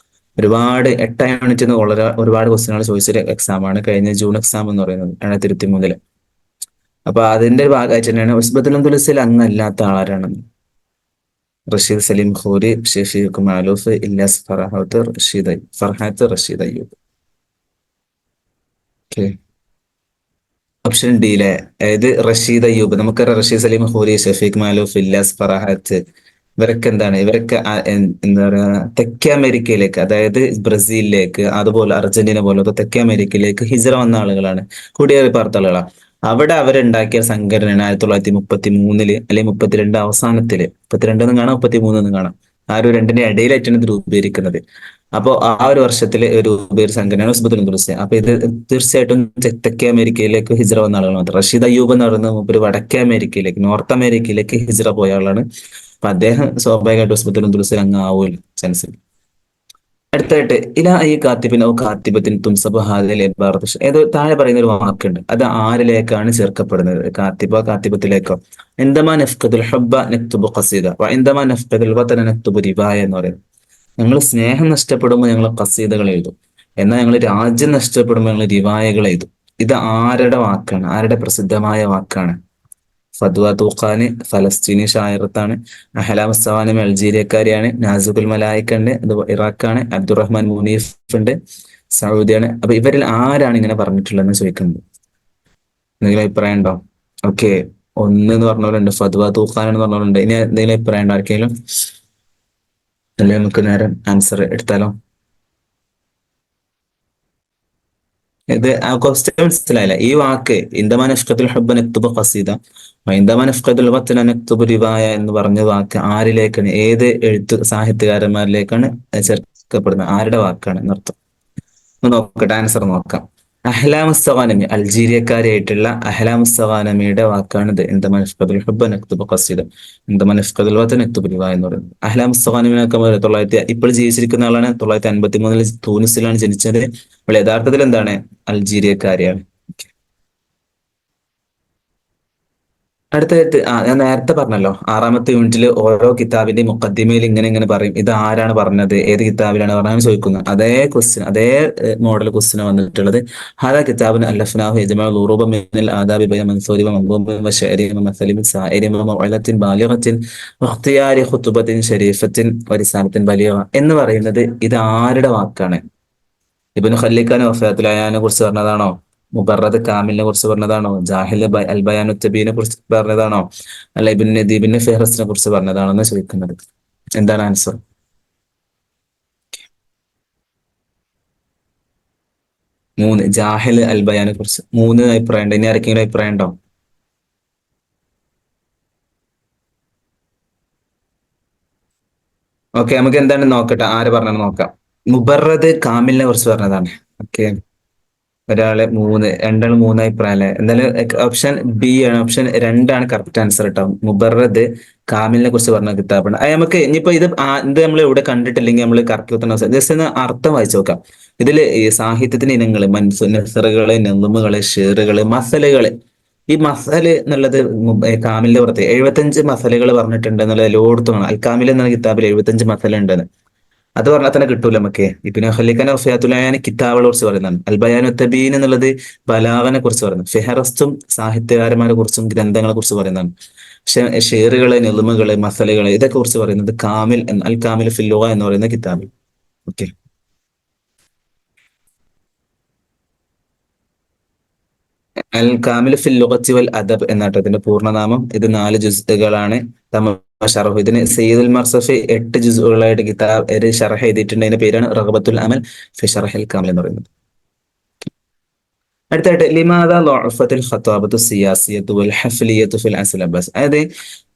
ഒരുപാട് 8 യൂണിറ്റിൽ നിന്ന് ഒരുപാട് ക്വസ്റ്റ്യനുകൾ ചോദിച്ചൊരു എക്സാം ആണ് കഴിഞ്ഞ ജൂൺ എക്സാം എന്ന് പറയുന്നത് 2023. അപ്പൊ അതിന്റെ ഭാഗമായിട്ട് തന്നെയാണ് ഉസ്ബത്തുൽ ഉന്ദുലുസിയിൽ അംഗമല്ലാത്ത ആളാരാണെന്ന്. Rasheed Saleem Khoury, Shefeeq മാലൂഫ്, Ilyas ഫർഹാത്ത് Rasheed Ayyub. Okay, option ഡിയിലെ അതായത് റഷീദ് അയ്യൂബ്, നമുക്കറിയാം റഷീദ് സലീം ഖൂരി, ഷഫീഖ് മാലൂഫ്, ഇല്ലാസ് ഫറഹാത്ത്, ഇവരൊക്കെ എന്താണ്, ഇവരൊക്കെ എന്താ പറയാ, തെക്കേ അമേരിക്കയിലേക്ക്, അതായത് ബ്രസീലിലേക്ക്, അതുപോലെ അർജന്റീന പോലത്തെ തെക്കേ അമേരിക്കയിലേക്ക് ഹിജ്റ വന്ന ആളുകളാണ്, കുടിയേറി പാർത്ത ആളുകളാണ്. അവിടെ അവരുണ്ടാക്കിയ സംഘടനയാണ് 1933 അല്ലെങ്കിൽ 32 അവസാനത്തില്, 32 എന്നും കാണാം 33 എന്നും കാണാം, ആ ഒരു രണ്ടിന്റെ ഇടയിലായിട്ടാണ് ഇത് രൂപീകരിക്കുന്നത്. അപ്പോൾ ആ ഒരു വർഷത്തില് രൂപീകരിച്ച സംഘടനയാണ് ഉസ്ബത്തുൽ ഉന്ദുലുസി. അപ്പൊ ഇത് തീർച്ചയായിട്ടും തെക്കേ അമേരിക്കയിലേക്ക് ഹിജ്റ വന്ന ആളുകൾ മാത്രം. റഷീദ് അയ്യൂബ് എന്ന് പറയുന്നത് ഒരു വടക്കേ അമേരിക്കയിലേക്ക്, നോർത്ത് അമേരിക്കയിലേക്ക് ഹിജ്റ പോയ ആളാണ്. അപ്പൊ അദ്ദേഹം സ്വാഭാവികമായിട്ട് ഉസ്ബത്തുൽ ഉന്ദുലുസി അങ്ങ് ആവുമല്ലോ ചാൻസ്. അടുത്തായിട്ട് ഇലാ ഈ കാത്തിബിൻ ഔ കാത്തിബത്തിൻ തുംസബു ഹാദിൽ ഇബാറത്ത്, ഏതോ താഴെ പറയുന്ന ഒരു വാക്കുണ്ട്, അത് ആരിലേക്കാണ് ചേർക്കപ്പെടുന്നത്, കാത്തിബ കാത്തിബത്തിലേക്കോ. ഇൻദമാ നഫ്ഖദുൽ ഹബ്ബ നക്തുബു ഖസീദ വ ഇൻദമാ നഫ്ഖദുൽ വതന നക്തുബു റിവായ എന്ന് പറയുന്നത്. ഞങ്ങൾ സ്നേഹം നഷ്ടപ്പെടുമ്പോൾ ഞങ്ങൾ ഖസീദകൾ എഴുതും, എന്നാൽ ഞങ്ങൾ രാജ്യം നഷ്ടപ്പെടുമ്പോൾ ഞങ്ങൾ റിവായകൾ എഴുതും. ഇത് ആരുടെ വാക്കാണ്, ആരുടെ പ്രസിദ്ധമായ വാക്കാണ്? ഫദ്വ തൂഖാന് ഫലസ്തീനി ഷായറത്താണ്. അഹ്ലാം സവാനിം അൾജീരിയക്കാരിയാണ്. നാസുഖുൽ മലായിക്ക ഉണ്ട്, അത് ഇറാഖാണ്. അബ്ദുറഹ്മാൻ മുനീഫ് ഉണ്ട്, സൗദിയാണ്. അപ്പൊ ഇവരിൽ ആരാണ് ഇങ്ങനെ പറഞ്ഞിട്ടുള്ളതെന്ന് ചോദിക്കുന്നത്. എന്തെങ്കിലും അഭിപ്രായം ഉണ്ടോ? ഓക്കെ, ഒന്ന് എന്ന് പറഞ്ഞവരുണ്ട്, ഫദ്വ തൂഖാൻ എന്ന് പറഞ്ഞവരുണ്ട്. ഇനി എന്തെങ്കിലും അഭിപ്രായം ഉണ്ടോ ആർക്കെങ്കിലും? അല്ലെ നമുക്ക് നേരെ ആൻസർ എടുത്താലോ? ഇത് ആ ക്വസ്റ്റ്യൻ മനസ്സിലായില്ല. ഈ വാക്ക് ഇന്ദമാ നഫ്ഖദുൽ ഹബ്ബ നക്തുബു ഖസീദ ഇന്ദമാ നഫ്ഖദുൽ വത്ന നക്തുബു റിവായ എന്ന് പറഞ്ഞ വാക്ക് ആരിലേക്കാണ്, ഏത് സാഹിത്യകാരന്മാരിലേക്കാണ് ചേർക്കപ്പെടുന്നത്, ആരുടെ വാക്കാണ് എന്നർത്ഥം? ഒന്ന് നോക്കട്ടെ, ആൻസർ നോക്കാം. അഹ്ലാമുസ്സവാനമി അൾജീരിയക്കാരിയായിട്ടുള്ള അഹ്ലാമുസ്സവാനമിയുടെ വാക്കാണിത്. എന്ത നഫ്ഖദുൽ ഹുബ്ബ നക്തുബു ഖസീദ, എന്ത നഫ്ഖദുൽ വതൻ നക്തുബു റിവായ എന്ന് പറയുന്നത്. അഹ്ലാമുസ്സവാനമിനൊക്കെ തൊള്ളായിരത്തി ഇപ്പോൾ ജീവിച്ചിരിക്കുന്ന ആളാണ്. 953 തൂനിസിലാണ് ജനിച്ചത്. അപ്പോൾ യഥാർത്ഥത്തിൽ എന്താണ്, അൾജീരിയക്കാരിയാണ്. അടുത്തായിട്ട് ഞാൻ നേരത്തെ പറഞ്ഞല്ലോ, 6ാമത്തെ യൂണിറ്റിൽ ഓരോ കിതാബിന്റെ മുഖദ്ദിമയിൽ ഇങ്ങനെ ഇങ്ങനെ പറയും, ഇത് ആരാണ് പറഞ്ഞത്, ഏത് കിതാബിലാണ് പറഞ്ഞത് ചോദിക്കുന്നത്. അതേ ക്വസ്റ്റ്യൻ, അതേ മോഡൽ ക്വസ്റ്റ്യൻ വന്നിട്ടുള്ളത്. ഹാദാ കിതാബിന് അല്ലഫ്നാഹു യജ്മഉ ഉറൂബ മിനൽ ആദാബി ബൈന മൻസൂരി വ മൻദൂബി വ ശഅരി വ മസലി സായിരി വ മൗഇലത്തിൻ ബാലിഗത്തിൻ വ ഇഖ്തിയാരി ഖുതുബത്തിൻ ശരീഫത്തിൻ വ റിസാലത്തിൻ ബലീഗ എന്ന് പറയുന്നത് ഇത് ആരുടെ വാക്കാണ്? ഇബ്നു ഖല്ലിക്കാന് വഫാത്തുൽ അയാനെ കുറിച്ച് പറഞ്ഞതാണോ? മുബറദ് കാമിലിനെ കുറിച്ച് പറഞ്ഞതാണോ? ജാഹിൽ അൽ ബയാനു തബീനെ കുറിച്ച് പറഞ്ഞതാണോ? അല്ല ഇബ്നു നദീബിന്റെ ഫെഹ്റസിനെ കുറിച്ച് പറഞ്ഞതാണോ എന്ന് ചോദിക്കുന്നത്. എന്താണ് ആൻസർ? മൂന്ന്, ജാഹിൽ അൽ ബയാനെ കുറിച്ച് മൂന്ന് അഭിപ്രായം ഉണ്ട്. ഇനി ആർക്കെങ്കിലും അഭിപ്രായം ഉണ്ടോ? ഓക്കെ, നമുക്ക് എന്താണ് നോക്കട്ടെ, ആര് പറഞ്ഞെന്ന് നോക്കാം. മുബറദ് കാമിലിനെ കുറിച്ച് പറഞ്ഞതാണ്. ഓക്കെ, ഒരാള് മൂന്ന്, രണ്ടാള് മൂന്ന് അഭിപ്രായം അല്ലെ. എന്തായാലും ഓപ്ഷൻ ബി ആണ്, ഓപ്ഷൻ രണ്ടാണ് കറക്റ്റ് ആൻസർ കേട്ടോ. മുബറദ് കാമിലിനെ കുറിച്ച് പറഞ്ഞ കിതാബാണ്. അത് നമുക്ക് ഇനിയിപ്പോ ഇത് നമ്മൾ ഇവിടെ കണ്ടിട്ടില്ലെങ്കിൽ നമ്മൾ കറക്റ്റ് ഉത്തരം ജസ്റ്റ് ഒന്ന് അർത്ഥം വായിച്ചു നോക്കാം. ഇതില് ഈ സാഹിത്യത്തിന്റെ ഇനങ്ങള്, നസറുകള്, നെളുമുകള്, ഷേറുകള്, മസലുകള്. ഈ മസല് എന്നുള്ളത് കാമിലിന്റെ പ്രത്യേകം 75 മസലുകൾ പറഞ്ഞിട്ടുണ്ട് എന്നുള്ളത് എല്ലായിടത്തും കാണാം. അൽ കാമിൽ എന്ന കിതാബിൽ 75 മസല ഉണ്ടെന്ന്. അത് പറഞ്ഞാൽ തന്നെ കിട്ടൂല നമുക്ക്. ഇബ്നു ഖല്ലിഖാൻ വഫാത്തുൽ കിതാബുകളെ കുറിച്ച് പറയുന്നതാണ്. അൽ ബയാനു തബീൻ എന്നുള്ളത് ബലാഗനെ കുറിച്ച് പറയുന്നത്. ഫെഹറസ്തും സാഹിത്യകാരന്മാരെ കുറിച്ചും ഗ്രന്ഥങ്ങളെ കുറിച്ച് പറയുന്നതാണ്. ഷെയറുകള്, നെളുമുകള്, മസലുകള് ഇതൊക്കെ കുറിച്ച് പറയുന്നത് കാമിൽ അൽ കാമിൽ ഫിൽ ലുഗ എന്ന് പറയുന്ന കിതാബിൽ. ഓക്കെ, അൽ കാമിൽ ഫിൽ ലുഗത്തി വൽ അദബ് എന്നാട്ടോ ഇതിന്റെ പൂർണ്ണനാമം. ഇത് 4 ജുസ്കളാണ്. ഷറഹ് ഇതിന് സയ്യിദുൽ മർസഫി 8 ജുസുകളായിട്ട് കിതാബ് ഒരു ഷറഹ് എഴുതിയിട്ടുണ്ട്. അതിന്റെ പേരാണ് റഗ്ബത്തുൽ അമൽ ഫി ഷറഹിൽ കാമിൽ എന്ന് പറയുന്നത്. അടുത്തായിട്ട് ലിമാദാ ളഉഫത്തുൽ ഖതാബത്തു സിയാസിയ്യത്തു വൽ ഹഫ്ലിയ്യത്തു ഫിൽ അസ്ൽ അബ്ബാസ്. അതായത്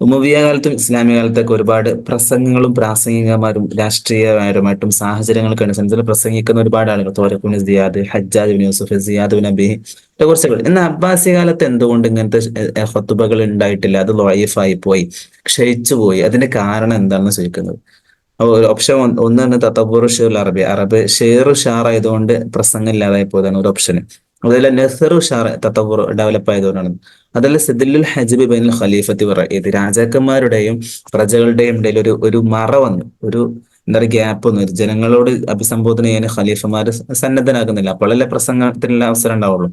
ഉമവിയ കാലത്തും ഇസ്ലാമിക കാലത്തൊക്കെ ഒരുപാട് പ്രസംഗങ്ങളും പ്രാസംഗികമാരും രാഷ്ട്രീയപരമായിട്ടും സാഹചര്യങ്ങൾക്ക് അനുസരിച്ച് പ്രസംഗിക്കുന്ന ഒരുപാട് ആളുകൾ, ത്വാരിഖ് ഇബ്നു സിയാദ്, ഹജ്ജാജ് ഇബ്നു യൂസുഫ്, സിയാദ് ഇബ്നു അബീഹി കുറച്ചുകൾ. എന്നാൽ അബ്ബാസി കാലത്ത് എന്തുകൊണ്ട് ഇങ്ങനത്തെ ഖുതുബകൾ ഉണ്ടായിട്ടില്ല? അത് ളഈഫായി പോയി, ക്ഷയിച്ചു പോയി. അതിന്റെ കാരണം എന്താണെന്ന് ചോദിക്കുന്നത്. ഓപ്ഷൻ ഒന്ന് തന്നെ തത്തബുർ ഷെയർ അറബി, അറബ് ഷെയർ ഷാർ ആയതുകൊണ്ട് പ്രസംഗം ഇല്ലാതായി പോയതാണ് ഒരു ഓപ്ഷന്. അതുപോലെ നെസറു ഷാർ തത്തബുർ ഡെവലപ്പ് ആയതുകൊണ്ടാണ്. അതല്ല സിദിലുൽ ഹജ്ബി ബൈനുൽ ഖലീഫത്തി ഇത് രാജാക്കന്മാരുടെയും പ്രജകളുടെയും ഇടയിൽ ഒരു മറ വന്നു, ഒരു എന്താ പറയുക ഗ്യാപ്പ് വന്നു. ജനങ്ങളോട് അഭിസംബോധന ചെയ്യാൻ ഖലീഫമാർ സന്നദ്ധനാകുന്നില്ല. അപ്പോഴല്ലേ പ്രസംഗത്തിനുള്ള അവസരം ഉണ്ടാവുള്ളൂ.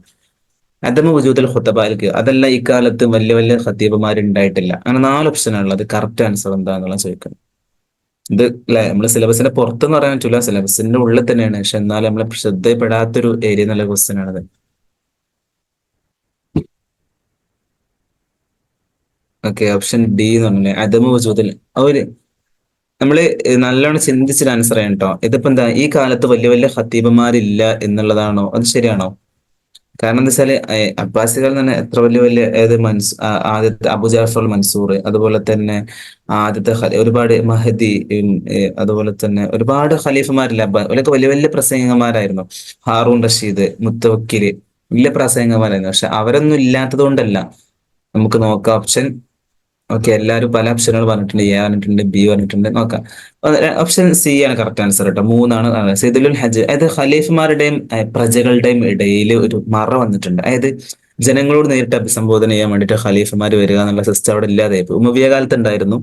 അതമ വജൂദുൽ ഖുതബാൽക്ക്, അതല്ല ഇക്കാലത്ത് വലിയ വലിയ ഖത്തീബുമാർ ഉണ്ടായിട്ടില്ല. അങ്ങനെ 4 ഓപ്ഷനാണുള്ളത്. കറക്റ്റ് ആൻസർ എന്താണെന്നുള്ള ചോദിക്കുന്നത്. ഇത് അല്ലെ നമ്മള് സിലബസിന്റെ പുറത്തെന്ന് പറയാൻ പറ്റില്ല, സിലബസിന്റെ ഉള്ളിൽ തന്നെയാണ്. പക്ഷെ എന്നാലും നമ്മളെ ശ്രദ്ധയിൽപ്പെടാത്തൊരു ഏരിയ എന്നുള്ള ക്വസ്റ്റ്യൻ ആണത്. ഓക്കെ, ഓപ്ഷൻ ഡി എന്ന് പറഞ്ഞില്ലേ, അദമ വജൂദിൽ. ഒരു നമ്മള് നല്ലോണം ചിന്തിച്ചൊരു ആൻസർ ആണ് കേട്ടോ. ഇതിപ്പോ എന്താ, ഈ കാലത്ത് വലിയ വലിയ ഖത്തീബുമാരില്ല എന്നുള്ളതാണോ? അത് ശരിയാണോ? കാരണം എന്താ വെച്ചാല് അബ്ബാസികൾ തന്നെ എത്ര വലിയ വലിയ ആദ്യത്തെ അബു ജാഫർ മൻസൂർ, അതുപോലെ തന്നെ ആദ്യത്തെ ഒരുപാട് മഹദി, അതുപോലെ തന്നെ ഒരുപാട് ഖലീഫമാരില്ല. അവരൊക്കെ വലിയ വലിയ പ്രസംഗന്മാരായിരുന്നു. ഹാറൂൺ റഷീദ്, മുത്തവക്കില് വലിയ പ്രസംഗന്മാരായിരുന്നു. പക്ഷെ അവരൊന്നും ഇല്ലാത്തത് കൊണ്ടല്ല. നമുക്ക് നോക്കാം ഓപ്ഷൻ. ഓക്കെ, എല്ലാവരും പല ഓപ്ഷനുകൾ പറഞ്ഞിട്ടുണ്ട്. എ പറഞ്ഞിട്ടുണ്ട്, ബി പറഞ്ഞിട്ടുണ്ട്. നോക്കാം. ഓപ്ഷൻ സി ആണ് കറക്റ്റ് ആൻസർ കേട്ടോ. 3 സിദിലുൽ ഹജ്ജ്. അതായത് ഖലീഫുമാരുടെയും പ്രജകളുടെയും ഇടയിൽ ഒരു മറ വന്നിട്ടുണ്ട്. അതായത് ജനങ്ങളോട് നേരിട്ട് അഭിസംബോധന ചെയ്യാൻ വേണ്ടിയിട്ട് ഖലീഫുമാർ വരിക എന്നുള്ള സിസ്റ്റം അവിടെ ഇല്ലാതെ ഉമവിയ കാലത്ത് ഉണ്ടായിരുന്നു.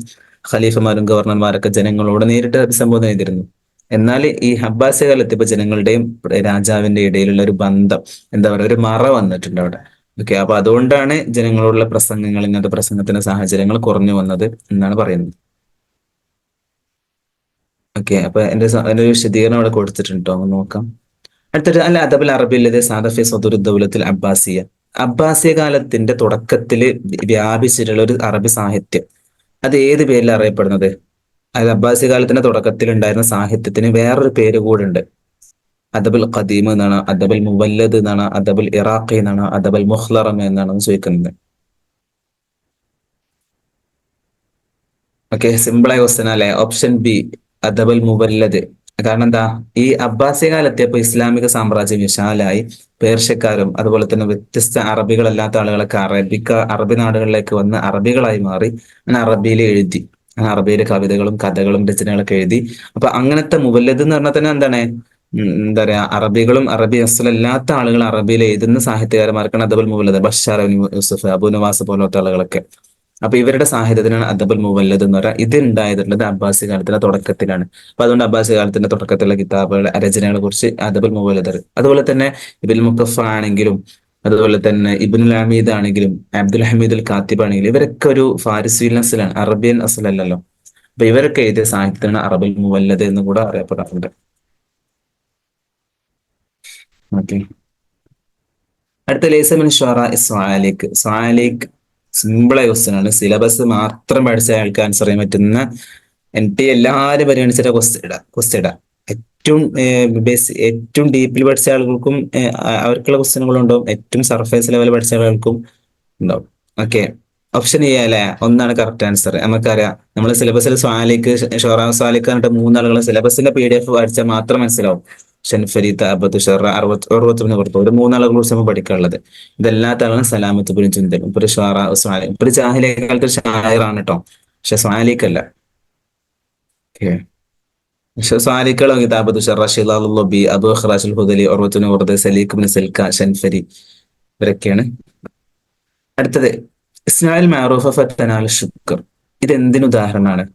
ഖലീഫമാരും ഗവർണർമാരൊക്കെ ജനങ്ങളോട് നേരിട്ട് അഭിസംബോധന ചെയ്തിരുന്നു. എന്നാൽ ഈ അബ്ബാസി കാലത്ത് ഇപ്പൊ ജനങ്ങളുടെയും രാജാവിന്റെ ഇടയിലുള്ള ഒരു ബന്ധം, എന്താ പറയുക, ഒരു മറ വന്നിട്ടുണ്ട് അവിടെ. ഓക്കെ, അപ്പൊ അതുകൊണ്ടാണ് ജനങ്ങളോടുള്ള പ്രസംഗങ്ങൾ, ഇങ്ങനത്തെ പ്രസംഗത്തിന്റെ സാഹചര്യങ്ങൾ കുറഞ്ഞു വന്നത് എന്നാണ് പറയുന്നത്. ഓക്കെ, അപ്പൊ എന്റെ ഒരു വിശദീകരണം അവിടെ കൊടുത്തിട്ടുണ്ട് ട്ടോ. ഒന്ന് നോക്കാം. അടുത്തിട്ട് അല്ല അദബുൽ അറബില്ലത് സാദഫി സദുർ ദൗലത്തുൽ അബ്ബാസിയ. അബ്ബാസിയ കാലത്തിന്റെ തുടക്കത്തിൽ വ്യാപിച്ചിട്ടുള്ള ഒരു അറബി സാഹിത്യം, അത് ഏത് പേരിൽ അറിയപ്പെടുന്നത്? അതായത് അബ്ബാസി കാലത്തിന്റെ തുടക്കത്തിൽ ഉണ്ടായിരുന്ന സാഹിത്യത്തിന് വേറൊരു പേര് കൂടെ ഉണ്ട്. അദബുൽ ഖദീം എന്നാണ്, അദബുൽ മുവല്ലദ് എന്നാണ്, അദബുൽ ഇറാഖി എന്നാണ്, അദബുൽ മുഖ്ലറം എന്നാണ് ചോദിക്കുന്നത്. ഓക്കെ, സിമ്പിൾ ആയ ക്വസ്റ്റൻ അല്ലെ. ഓപ്ഷൻ ബി അദബുൽ മുവല്ലദ്. കാരണം എന്താ, ഈ അബ്ബാസി കാലത്തെപ്പോ ഇസ്ലാമിക സാമ്രാജ്യം വിശാലായി, പേർഷ്യക്കാരും അതുപോലെ തന്നെ വ്യത്യസ്ത അറബികളല്ലാത്ത ആളുകളൊക്കെ അറബി നാടുകളിലേക്ക് വന്ന് അറബികളായി മാറി. അങ്ങനെ അറബിയിൽ എഴുതി, അങ്ങനെ അറബിയിലെ കവിതകളും കഥകളും രചനകളൊക്കെ എഴുതി. അപ്പൊ അങ്ങനത്തെ മുവല്ലദ് എന്ന് പറഞ്ഞാൽ തന്നെ എന്താണ്, എന്താ പറയാ, അറബികളും അറബി അസ്ലല്ലാത്ത ആളുകൾ അറബിയിൽ എഴുതുന്ന സാഹിത്യകാരന്മാർക്കാണ് അദബുൽ മുവല്ലദ്. ബഷാർ ഇബ്നു യൂസുഫ്, അബു നവാസ് പോലത്തെ ആളുകളൊക്കെ. അപ്പൊ ഇവരുടെ സാഹിത്യത്തിനാണ് അദബുൽ മുവല്ലദ് എന്ന് പറയുക. ഇത് ഉണ്ടായിട്ടുള്ളത് അബ്ബാസി കാലത്തിന്റെ തുടക്കത്തിലാണ്. അപ്പൊ അതുകൊണ്ട് അബ്ബാസി കാലത്തിന്റെ തുടക്കത്തിലുള്ള കിതാബുകൾ, രചനകളെ കുറിച്ച് അദബുൽ മുവല്ലദ്. അതുപോലെ തന്നെ ഇബിൻ മുഖഫ ആണെങ്കിലും, അതുപോലെ തന്നെ ഇബ്നുൽ ഹമീദ് ആണെങ്കിലും, അബ്ദുൽ ഹമീദ് അൽ കാത്തിബ് ആണെങ്കിലും, ഇവരൊക്കെ ഒരു ഫാരിസി അസലാണ്, അറബിയൻ അസലല്ലല്ലോ. അപ്പൊ ഇവരൊക്കെ എഴുതിയ സാഹിത്യത്തിനാണ് അറബുൽ മുവല്ലദ് എന്ന് കൂടെ അറിയപ്പെടാറുണ്ട്. ഓക്കെ. അടുത്ത ലൈസമിൻ സ്വാലിക്. സ്വാലിക് സിമ്പിളായ ക്വസ്റ്റ്യൻ ആണ്. സിലബസ് മാത്രം പഠിച്ച അയാൾക്ക് ആൻസർ ചെയ്യാൻ പറ്റുന്ന, NT എല്ലാവരും പരിഗണിച്ചിട്ട് ക്വസ്റ്റ്യൻ ഇടാം. ഏറ്റവും ഏറ്റവും ഡീപ്പിൽ പഠിച്ച ആളുകൾക്കും അവർക്കുള്ള ക്വസ്റ്റ്യനുകളും ഉണ്ടാവും, ഏറ്റവും സർഫേസ് ലെവൽ പഠിച്ച ആളുകൾക്കും ഉണ്ടാവും. ഓക്കെ. ഓപ്ഷൻ എ അല്ലെ, ഒന്നാണ് കറക്റ്റ് ആൻസർ. നമുക്കറിയാം നമ്മൾ സിലബസിൽ സ്വാലിക്ക്, സ്വാലിക്ക് പറഞ്ഞിട്ട് മൂന്നാളുകൾ സിലബസിന്റെ PDF വായിച്ചാൽ മാത്രം മനസ്സിലാവും. ഷൻഫരി, തഅബത്ത്, ഷറ, അറുപത്തിന് പുറത്ത് ഒരു മൂന്നാളെ കുറിച്ച് നമ്മൾ പഠിക്കാനുള്ളത്. ഇതല്ലാത്ത ആളാണ് സലാമത്ത് ബിൻ ജുന്ദൽ. ഇപ്പൊ ഷാറ സ്വാലി, ഇപ്പൊ ജാഹിലിയ കാലത്ത് ഷായറാണ് കേട്ടോ, പക്ഷെ സ്വാലിക്കല്ല. ഓക്കെ. പക്ഷെ സ്വാലിക്കളോ കിതാബത്ത് ഷറ, ഷിലാൽ ലബി, അബു ഖറാശ് അൽ ഹുദലി, ഉർവത്തുൻ ഉർദ്, സലീഖ് ബിൻ സൽക, ഷൻഫരി, ഇവരൊക്കെയാണ്. അടുത്തത് ഇസ്മായിൽ മാറൂഫ് ഫത്തനാൽ ശുക്ർ. ഇത് എന്തിനു ഉദാഹരണമാണ്?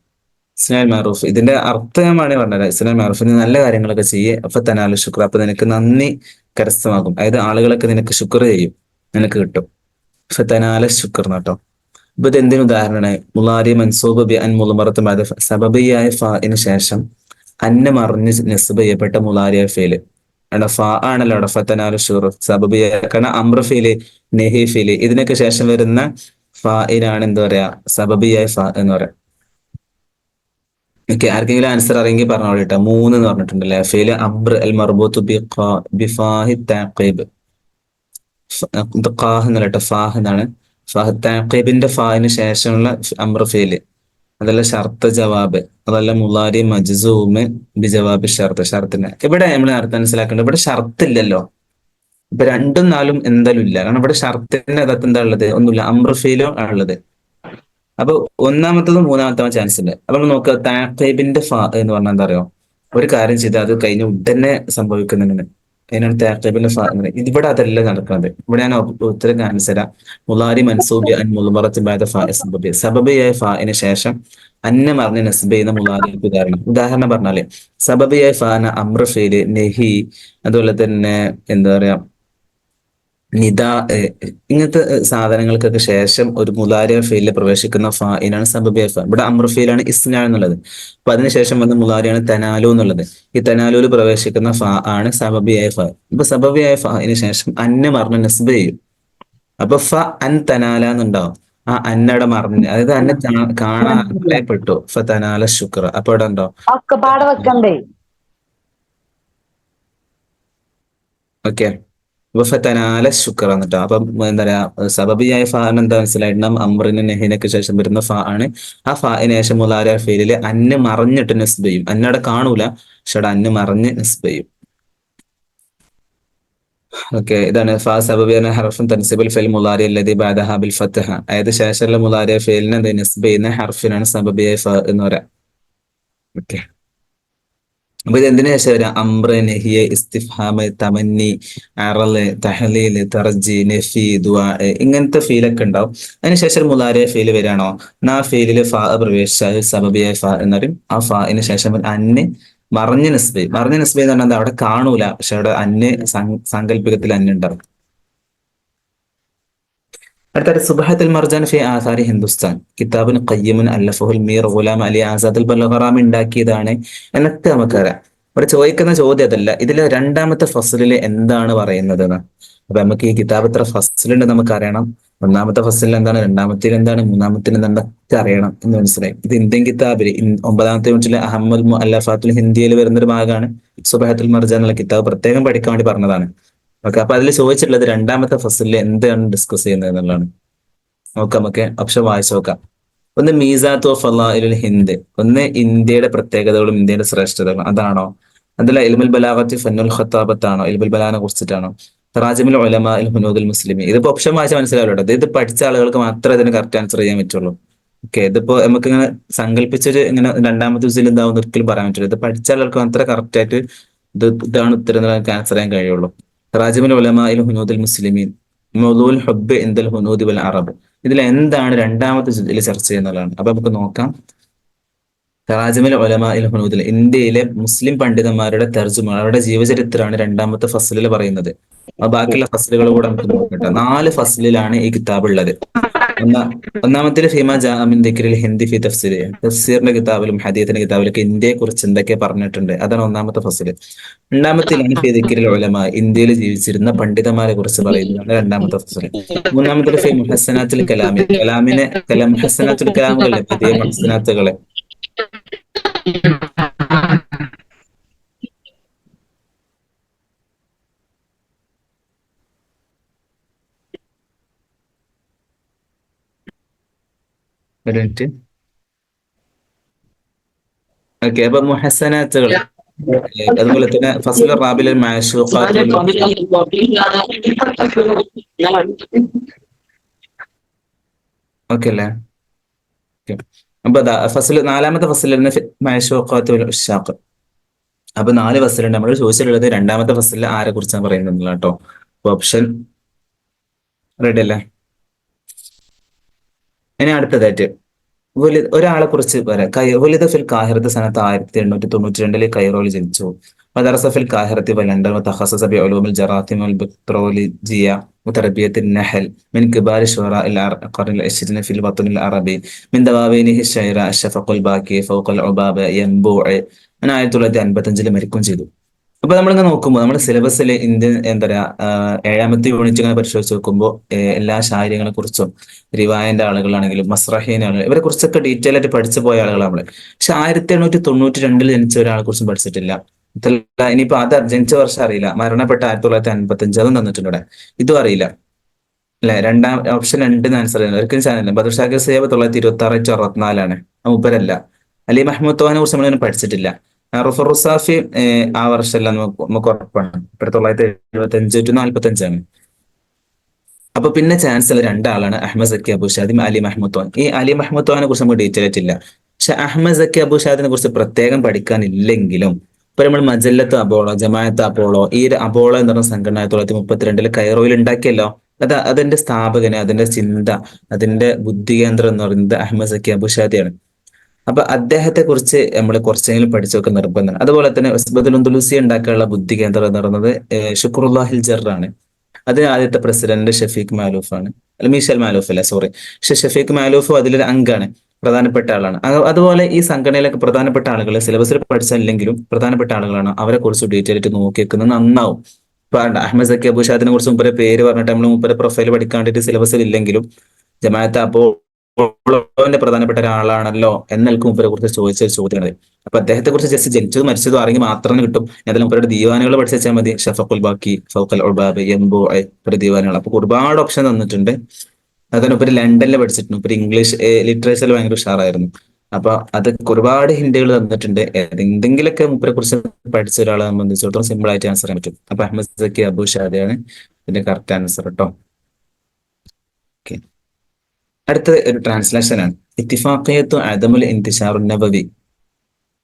ഇസ്മായിൽ മാറൂഫ്, ഇതിന്റെ അർത്ഥമാണ് പറഞ്ഞത്. ഇസ്മായിൽ മാറൂഫിന് നല്ല കാര്യങ്ങളൊക്കെ ചെയ്യേ, ഫത്തനാൽ ശുക്ർ, അപ്പൊ നിനക്ക് നന്ദി കരസ്ഥമാകും. അതായത് ആളുകളൊക്കെ നിനക്ക് ശുക്ർ ചെയ്യും, നിനക്ക് കിട്ടും. ഫത്തനാല ശുക്ർ കേട്ടോ. അപ്പൊ ഇത് എന്തിനു ഉദാഹരണമാണ്? മുലാരി മൻസൂബ് ബി അൻ മുളമറത്ത് ബാദ സബബിയായ ഫാഇന് ശേഷം അന്ന് മറിഞ്ഞ് നസ്ബ് ചെയ്യപ്പെട്ട മുലാരിയ ഫേല് അവിടെ ഫാ ആണല്ലോ, അവിടെ ഫത്തനാലു ഷുർ സബബിയ. കാരണം അമ്ര ഫീല്, നെഹി ഫീല്, ഇതിനൊക്കെ ശേഷം വരുന്ന ഫാഇനാണ് എന്താ പറയാ, സബബിയായ ഫാ എന്ന് പറയാം. ഓക്കെ. ആർക്കെങ്കിലും ആൻസർ അറിയെങ്കിൽ പറഞ്ഞോളൂ കേട്ടോ. 3 എന്ന് പറഞ്ഞിട്ടുണ്ടല്ലേ. ഫീല് അബ്ർ അൽ മർബൂത്ത് ബിഫാഹി താഖീബ്. ഇത് ഖാഹ് എന്നല്ല കേട്ടോ, ഫാഹ് എന്നാണ്. ഫാഹ് താഖീബിന്റെ ഫാഹിന് ശേഷമുള്ള അമ്ര ഫീല്, അതല്ല ഷർത്ത് ജവാബ്, അതല്ല മുലാരി മജ്സൂമ് ബി ജവാബ് ഷർത്ത്. ഷർത്തിന് ഇവിടെ നമ്മൾ നേരത്തെ മനസ്സിലാക്കേണ്ടത്, ഇവിടെ ഷർത്ത് ഇല്ലല്ലോ. ഇപ്പൊ 2ഉം 4ഉം എന്തായാലും ഇല്ല. കാരണം ഇവിടെ ഷർത്തിന്റെ അകത്ത് എന്താ ഉള്ളത്? ഒന്നുമില്ല, അമ്ര ഫീലോ ഉള്ളത്. അപ്പൊ ഒന്നാമത്തതും മൂന്നാമത്തെ ചാൻസ് ഉണ്ട്. അപ്പൊ നമ്മൾ നോക്കുക, താഖീബിന്റെ ഫാ എന്ന് പറഞ്ഞാൽ എന്താ അറിയോ, ഒരു കാര്യം ചെയ്താൽ അത് കഴിഞ്ഞ ഉടനെ സംഭവിക്കുന്നുണ്ട്. അതിനാണ് താഖീബിന്റെ ഫാ എന്ന് പറയുന്നത്. ഇവിടെ അതല്ല നടക്കുന്നത്. ഇവിടെ ഞാൻ ഉത്തരം കാണിച്ചു തരാം. മുലാരി മൻസൂബി അൻ മുൾമറത്ത് ബഅദ ഫാ സബബി. സബബിയായ ഫാഇന് ശേഷം അന്ന മറിഞ്ഞ നസ്ബ് ചെയ്യുന്ന മുലാരിക്ക് ഉദാഹരണം പറഞ്ഞാല്, സബബിയായ ഫാന അമ്ര ഫീല്, നെഹി, അതുപോലെ തന്നെ എന്താ പറയാ, നിദ, ഇങ്ങനത്തെ സാധനങ്ങൾക്കൊക്കെ ശേഷം ഒരു മുലാരിയ ഫീലിൽ പ്രവേശിക്കുന്ന ഫാഇനാണ് സബബിയ ഫാ. ഇവിടെ അമ്ര ഫീലാണ് ഇസ്ന എന്നുള്ളത്. അപ്പൊ അതിനുശേഷം വന്ന മുലാരിയാണ് തനാലു എന്നുള്ളത്. ഈ തനാലുവിൽ പ്രവേശിക്കുന്ന ഫാ ആണ് സബബിയായ ഫാ. ഇപ്പൊ സബബിയായ ഫാഇന് ശേഷം അന്ന മറിഞ്ഞ നസ്ബ് ചെയ്യും. അപ്പൊ ഫ അൻ തനാല എന്നുണ്ടാവും. ആ അന്നയുടെ മറിഞ്ഞ്, അതായത് അന്നെ കാണാൻ പെട്ടു, ഫ തനാല ശുക്ര. അപ്പൊ ഇവിടെ ഉണ്ടോ? ഒക്കെ പാടെ വെക്കണ്ടേ? ഓക്കെ. ഫതനാല ശുക്ർ എന്നിട്ടോ. അപ്പം എന്താ പറയാ, സബബിയായ ഫാ എന്താ മനസ്സിലായിട്ടുണ്ടാവും, അമ്രിന് നെഹിനൊക്കെ ശേഷം വരുന്ന ഫാ ആണ്. ആ ഫാഇന് ശേഷം മുലാരിയ ഫീലില് അന്ന് മറിഞ്ഞിട്ട് നസ്ബ് ചെയ്യും. അന്നവിടെ കാണൂല, പക്ഷെ അവിടെ അന്ന് മറിഞ്ഞ് നസ്ബ് ചെയ്യും. ഓക്കെ. ഇതാണ് ഫാ സബബിയ ഹർഫുൻ തൻസിബുൽ ഫിൽ മുലാരി അല്ലദി ബഅദഹ ബിൽ ഫത്ഹ. അതായത് ശേഷമുള്ള മുലാരിയ ഫീലിനെ എന്താ നസ്ബ് ചെയ്യുന്ന ഹർഫിനാണ് സബബിയായ ഫാ എന്ന് പറയാം. ഓക്കെ. അപ്പൊ ഇത് എന്തിനു ശേഷം വരാം? അംറ്, നഹിയ, ഇസ്തിഫ്ഹാമ്, തമന്നി, അറല്, തഹലീല്, തർജി, നഫി, ദുആ, ഇങ്ങനത്തെ ഫീലൊക്കെ ഉണ്ടാവും. അതിനുശേഷം മുലാരിയ ഫീല് വരാണോ, ആ ഫീലില് ഫാ പ്രവേശിച്ചാൽ സബബിയായ ഫാ എന്ന് പറയും. ആ ഫാഇന് ശേഷം അന്ന് മറിഞ്ഞ നസ്ബ്. മറിഞ്ഞ നസ്ബ് എന്ന് പറഞ്ഞാൽ അവിടെ കാണൂല, പക്ഷെ അവിടെ അന്ന് സാങ്കല്പികത്തിൽ അന്നുണ്ടാവും. അടുത്ത സുബ്ഹത്തുൽ മർജാൻ ഫി ആസാരി ഹിന്ദുസ്ഥാൻ, കിതാബുൻ ഖയ്യിമുൻ അല്ലഫഹുൽ മീർ ഗുലാം അലി ആസാദ് അൽ ബൽഗറാമി ഉണ്ടാക്കിയതാണ് എന്നൊക്കെ നമുക്കറിയാം. ഇവിടെ ചോദിക്കുന്ന ചോദ്യം അതല്ല, ഇതിലെ 2ാമത്തെ ഫസലിൽ എന്താണ് പറയുന്നത് എന്ന്. അപ്പൊ നമുക്ക് ഈ കിതാബ് എത്ര ഫസലുണ്ട് നമുക്ക് അറിയണം. 1ാമത്തെ ഫസലിൽ എന്താണ്, 2ാമത്തിൽ എന്താണ്, 3ാമത്തിൽ എന്തൊക്കെ അറിയണം എന്ന് മനസ്സിലായി. ഇത് ഇന്ത്യൻ കിതാബിൽ 9ാമത്തെ യൂണിറ്റിലെ അഹമ്മദ് മുഅല്ലഫാത്തുൽ ഹിന്ദിയിൽ വരുന്നൊരു ഭാഗമാണ്. സുബ്ഹത്തുൽ മർജാൻ എന്നുള്ള കിതാബ് പ്രത്യേകം പഠിക്കാൻ വേണ്ടി പറഞ്ഞതാണ്. ഓക്കെ. അപ്പൊ അതിൽ ചോദിച്ചിട്ടുള്ളത് 2ാമത്തെ ഫസലിൽ എന്താണ് ഡിസ്കസ് ചെയ്യുന്നത് എന്നുള്ളതാണ്. നോക്കാം, നമുക്ക് ഓപ്ഷൻ വായിച്ചു നോക്കാം. ഒന്ന് മീസാത്തു ഫളാഇലുൽ ഹിന്ദ്, ഒന്ന് ഇന്ത്യയുടെ പ്രത്യേകതകളും ഇന്ത്യയുടെ ശ്രേഷ്ഠതകളും, അതാണോ? അതിൽ ഇൽമുൽ ബലാഗത്തി ഫന്നുൽ ഖത്താബത്താണോ ഇൽമുൽ ബലാഗനെ കുറിച്ചിട്ടാണോ? തറാജിമുൽ ഉലമാ ഇൽ ഹുനൂദുൽ മുസ്ലിമീൻ. ഇതിപ്പോ ഓപ്ഷൻ വായിച്ചാൽ മനസ്സിലാവില്ല. ഇത് പഠിച്ച ആളുകൾക്ക് മാത്രമേ ഇതിന് കറക്റ്റ് ആൻസർ ചെയ്യാൻ പറ്റുള്ളൂ. ഓക്കെ, ഇതിപ്പോ നമുക്ക് ഇങ്ങനെ സങ്കല്പിച്ചൊരു ഇങ്ങനെ രണ്ടാമത്തെ ദിവസം എന്താവും ഒരിക്കലും പറയാൻ പറ്റില്ല. ഇത് പഠിച്ച ആളുകൾക്ക് മാത്രമേ കറക്റ്റ് ആയിട്ട് ഇതാണ് ഉത്തരം എന്ന് നമുക്ക് ആൻസർ ചെയ്യാൻ കഴിയുള്ളൂ. തറാജിമുൽ ഉലമാ ഇൽ ഹുനൂദുൽ മുസ്ലിമീൻ, മൗദൂൽ ഹുബ്ബ് ഇൻദൽ ഹുനൂദി വൽ അറബ്. ഇതിൽ എന്താണ് രണ്ടാമത്തെ ഇതിൽ ചർച്ച ചെയ്യുന്നതാണ്. അപ്പൊ നമുക്ക് നോക്കാം. തറാജിമുൽ ഉലമാ ഇൽ ഹുനൂദിൽ, ഇന്ത്യയിലെ മുസ്ലിം പണ്ഡിതന്മാരുടെ തർജുമ, അവരുടെ ജീവചരിത്രമാണ് രണ്ടാമത്തെ ഫസലിൽ പറയുന്നത്. അപ്പൊ ബാക്കിയുള്ള ഫസലുകൾ കൂടെ നമുക്ക് നോക്കട്ടെ. 4 ഫസലിലാണ് ഈ കിതാബ് ഉള്ളത്. ഒന്നാമത്തെ ഫീമ ജാമിൻ ദിക്രിൽ ഹിന്ദി ഫി തഫ്സീർ, തഫ്സീറിന്റെ കിതാബിലും ഹദീത്തിന്റെ കിതാബിലൊക്കെ ഇന്ത്യയെ കുറിച്ച് എന്തൊക്കെ പറഞ്ഞിട്ടുണ്ട്, അതാണ് ഒന്നാമത്തെ ഫസല്. രണ്ടാമത്തെ ഫി ദിക്രിൽ ഉലമാ, ഇന്ത്യയിൽ ജീവിച്ചിരുന്ന പണ്ഡിതന്മാരെ കുറിച്ച് പറയുന്നതാണ് രണ്ടാമത്തെ ഫസല്. മൂന്നാമത്തെ ഫി മുഹസ്സനാത്തുൽ കലാമി, മുഹസ്സനാത്തുൽ കലാമുകളെ, പുതിയ മുഹസ്സനാത്തുകളെ. ഒരു മിനിറ്റ്. ഓക്കെ, അപ്പൊ മുഹസ്സനാത്തുകൾ, അതുപോലെ തന്നെ ഫസ്ൽ റാബിൽ മാഷൂഖാത്ത്. ഓക്കെ അല്ലേ? അപ്പൊ നാലാമത്തെ ഫസലിന് മാഷൂഖാത്ത് വൽ ഉശാഖ്. അപ്പൊ 4 ഫസലുണ്ട്. നമ്മൾ ചോദിച്ചിട്ടുള്ളത് രണ്ടാമത്തെ ഫസലിൽ ആരെ കുറിച്ചാണ് പറയുന്നത് കേട്ടോ. ഓപ്ഷൻ റെഡി അല്ലേ? ഇനി അടുത്തതായിട്ട് ഒരാളെ കുറിച്ച് പറയാം. വലിദ ഫിൽ കാഹിറത്ത് സനത്ത് 1892 കൈറോയിൽ ജനിച്ചു. മദറസ ഫിൽ കാഹിറത്തി വലണ്ടൻ വതഖസ്സസ ബിഉലൂമിൽ ജറാത്തിം വൽ ബക്ട്രോളജിയ വതർബിയത്തിൻ നഹൽ മിൻ കിബാരി ശുറാഇൽ ഖർനിൽ 20 ഫിൽ വത്നിൽ അറബി മിൻ ദവാവീനിഹി ശൈറ അഷ്ഫഖുൽ ബാക്കി ഫൗഖൽ ഉബാബ യൻബുഅ. 1955 മരിക്കുകയും ചെയ്തു. അപ്പൊ നമ്മളിങ്ങനെ നോക്കുമ്പോൾ നമ്മുടെ സിലബസിൽ ഇന്ത്യൻ എന്താ പറയാ 7ാമത്തെ യൂണിറ്റ് ഇങ്ങനെ പരിശോധിച്ച് നോക്കുമ്പോൾ എല്ലാ ശായര്യങ്ങളെ കുറിച്ചും റിവായന്റെ ആളുകളാണെങ്കിലും മസ്രഹീനാണെങ്കിലും ഇവരെ കുറിച്ചൊക്കെ ഡീറ്റെയിൽ ആയിട്ട് പഠിച്ചു പോയ ആളുകളാണ് നമ്മള്. പക്ഷെ 1892 ജനിച്ച ഒരാളെ കുറിച്ചും പഠിച്ചിട്ടില്ല. ഇനിയിപ്പോ അത് ജനിച്ച വർഷം അറിയില്ല. മരണപ്പെട്ട 1955 അതും തന്നിട്ടുണ്ട് ഇവിടെ. ഇതും അറിയില്ല അല്ലെ? ഓപ്ഷൻ 2 ആൻസർ ചെയ്യുന്നത് ഒരിക്കലും ചാനൽ ബദർ ഷാക്കിർ സേബ് 1966-64 മൂപ്പരല്ല. അലി മഹ്മൂദ് ഖാനെ കുറിച്ച് നമ്മളിങ്ങനെ പഠിച്ചിട്ടില്ല. റുഫർ റുസാഫി ആ വർഷമല്ല, നമുക്ക് ഉറപ്പാണ്. 1975-45 അപ്പൊ പിന്നെ ചാൻസ് ഉള്ള 2 ആളാണ് അഹമ്മദ് സക്കി അബു ഷാദിം, അലി മഹ്മൂദ് ഖാൻ. ഈ അലി മഹ്മൂദ് ഖാനെ കുറിച്ച് നമുക്ക് ഡീറ്റെയിൽ ആയിട്ടില്ല. പക്ഷെ അഹമ്മദ് സക്കി അബു ഷാദിനെ കുറിച്ച് പ്രത്യേകം പഠിക്കാനില്ലെങ്കിലും ഇപ്പൊ നമ്മൾ മജല്ലത്ത് അബോളോ, ജമാഅത്ത് അബോളോ, ഈ അബോളോ എന്ന് പറഞ്ഞ സംഘടന 1932 കൈറോയിൽ ഉണ്ടാക്കിയല്ലോ. അതിന്റെ സ്ഥാപകന്, അതിന്റെ ചിന്ത, അതിന്റെ ബുദ്ധി കേന്ദ്രം എന്ന് പറയുന്നത് അഹമ്മദ് സക്കി അബു ഷാദിയാണ്. അപ്പൊ അദ്ദേഹത്തെ കുറിച്ച് നമ്മൾ കുറച്ചെങ്കിലും പഠിച്ചൊക്കെ നിർബന്ധമാണ്. അതുപോലെ തന്നെ ഉസ്ബത്തുൽ അന്ദലൂസി ഉണ്ടാക്കാനുള്ള ബുദ്ധി കേന്ദ്രം എന്ന് പറയുന്നത് ഷുക്റുല്ലാഹിൽ ജറാണ്. അതിന് ആദ്യത്തെ പ്രസിഡന്റ് ഷഫീഖ് മാലൂഫ് ആണ്. അല്ല, മീഷൽ മാലൂഫ് അല്ല, സോറി. പക്ഷെ ഷഫീഖ് മാലൂഫ് അതിലൊരു അംഗാണ്, പ്രധാനപ്പെട്ട ആളാണ്. അതുപോലെ ഈ സംഘടനയിലൊക്കെ പ്രധാനപ്പെട്ട ആളുകൾ സിലബസിൽ പഠിച്ചില്ലെങ്കിലും പ്രധാനപ്പെട്ട ആളുകളാണ്. അവരെ കുറിച്ച് ഡീറ്റെയിൽ ആയിട്ട് നോക്കി വെക്കുന്നത് നന്നാവും. ഇപ്പൊ അഹമ്മദ് സക്കി അബു ഷാദിനെ കുറിച്ച് മുപ്പരെ പേര് പറഞ്ഞിട്ട് നമ്മൾ മുപ്പരെ പ്രൊഫൈൽ പഠിക്കാണ്ടിട്ട് സിലബസിൽ ഇല്ലെങ്കിലും ജമാഅത്ത് അപ്പോളോന്റെ പ്രധാനപ്പെട്ട ഒരാളാണല്ലോ എന്നൽക്കും മുപ്പരെ കുറിച്ച് ചോദിച്ച ഒരു ചോദ്യമാണ്. അപ്പൊ അദ്ദേഹത്തെ കുറിച്ച് ജസ്റ്റ് ജനിച്ചതും മരിച്ചതും അറിയെങ്കിൽ മാത്രമേ കിട്ടും. അതിൽ മുപ്പരുടെ ദീവാനുകൾ പഠിച്ചാൽ മതി. ഷഫഖുൽ ബാക്കി, ഫൗഖൽ ഉബാബ്, യംബു ദീവാനുകൾ. അപ്പൊ ഒരുപാട് ഓപ്ഷൻ തന്നിട്ടുണ്ട്. അതിന് ഉപരി ലണ്ടനിൽ പഠിച്ചിട്ടുണ്ട്. ഉപരി ഇംഗ്ലീഷ് ലിറ്ററേച്ചറിൽ ഭയങ്കര ഉഷാറായിരുന്നു. അപ്പൊ അത് ഒരുപാട് ഹിന്ദികൾ തന്നിട്ടുണ്ട്. എന്തെങ്കിലുമൊക്കെ മുപ്പരെ കുറിച്ച് പഠിച്ച ഒരാളെ സംബന്ധിച്ചിടത്തോളം സിമ്പിൾ ആയിട്ട് ആൻസർ ചെയ്യാൻ പറ്റും. അപ്പൊ അഹമ്മദ് സക്കി അബു ഷാദിയാണ് ഇതിന്റെ കറക്റ്റ് ആൻസർ കേട്ടോ. ഓക്കെ, അടുത്ത ഒരു ട്രാൻസ്ലേഷൻ ആണ്. ഇത്തിഫാഖിയത്തു അദമുൽ ഇന്തിശാറുൻ നബവി.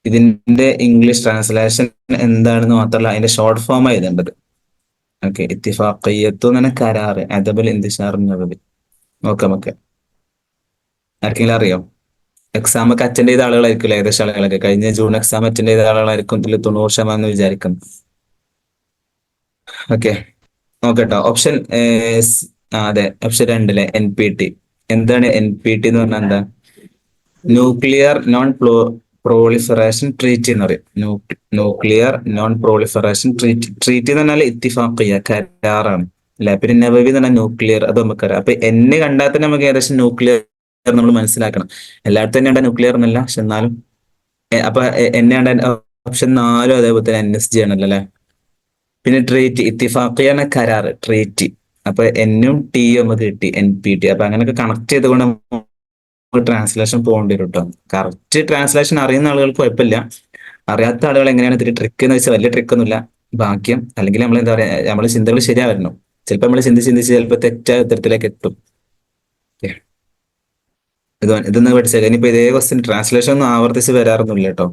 ഇതിന്റെ ഇംഗ്ലീഷ് ട്രാൻസ്ലേഷൻ എന്താണെന്ന് മാത്രമല്ല അതിന്റെ ഷോർട്ട് ഫോം എഴുതേണ്ടത്. ഓക്കെ, ഇത്തിഫാഖിയത്തു എന്ന് പറഞ്ഞാൽ കരാറ്, അദമുൽ ഇന്തിശാറുൻ നബവി. നോക്കാം നമുക്ക്. ആർക്കെങ്കിലും അറിയോ? എക്സാം ഒക്കെ അറ്റൻഡ് ചെയ്ത ആളുകളായിരിക്കും, ഏകദേശം ആളുകളൊക്കെ കഴിഞ്ഞ ജൂൺ എക്സാം അറ്റൻഡ് ചെയ്ത ആളുകളായിരിക്കും ഇതിൽ 90% വിചാരിക്കുന്നു. ഓക്കെ, നോക്കട്ടോ. ഓപ്ഷൻ അതെ, ഓപ്ഷൻ 2 NPT. എന്താണ് NPT എന്ന് പറഞ്ഞാൽ? എന്താ? ന്യൂക്ലിയർ നോൺ പ്രോളിഫറേഷൻ ട്രീറ്റി എന്ന് പറയും. ന്യൂക്ലിയർ നോൺ പ്രോളിഫറേഷൻ ട്രീറ്റി എന്ന് പറഞ്ഞാൽ ഇത്തിഫാഖിയ, കരാറാണ് അല്ലെ? പിന്നെ നബവി എന്ന് പറഞ്ഞാൽ ന്യൂക്ലിയർ, അത് നമുക്കറിയാം. അപ്പൊ എന്നെ കണ്ടാൽ തന്നെ നമുക്ക് ഏകദേശം ന്യൂക്ലിയർ നമ്മൾ മനസ്സിലാക്കണം. എല്ലായിടത്തും തന്നെ ന്യൂക്ലിയർ എന്നല്ല, പക്ഷെ എന്നാലും. അപ്പൊ എന്നെ ഓപ്ഷൻ 4 അതേപോലെ തന്നെ NSG ആണല്ലോ അല്ലെ? പിന്നെ ട്രീറ്റി, ഇത്തിഫാഖിയാണ് കരാർ, ട്രീറ്റി. അപ്പൊ എന്നും ടിയും നമുക്ക് കിട്ടി, NPT. അപ്പൊ അങ്ങനെയൊക്കെ കണക്ട് ചെയ്തുകൊണ്ട് ട്രാൻസ്ലേഷൻ പോകേണ്ടി വരും കേട്ടോ. കറക്റ്റ് ട്രാൻസ്ലേഷൻ അറിയുന്ന ആളുകൾക്ക് കുഴപ്പമില്ല. അറിയാത്ത ആളുകൾ എങ്ങനെയാണ് ഇതിൽ ട്രിക്ക് എന്ന് വെച്ചാൽ വലിയ ട്രിക്കൊന്നുമില്ല. ഭാഗ്യം അല്ലെങ്കിൽ നമ്മൾ എന്താ പറയാ, നമ്മളെ ചിന്തകൾ ശരിയാവരണം. ചിലപ്പോൾ നമ്മൾ ചിന്തിച്ച് ചിന്തിച്ച് ചിലപ്പോൾ തെറ്റായ ഉത്തരത്തിലേക്ക് എത്തും. Okay. ഇതൊന്ന് പഠിച്ചേക്കാം. ഇനിയിപ്പോ ഇതേ ക്വസ്റ്റ്യൻ ട്രാൻസ്ലേഷൻ ഒന്നും ആവർത്തിച്ച് വരാറൊന്നുമില്ല കേട്ടോ.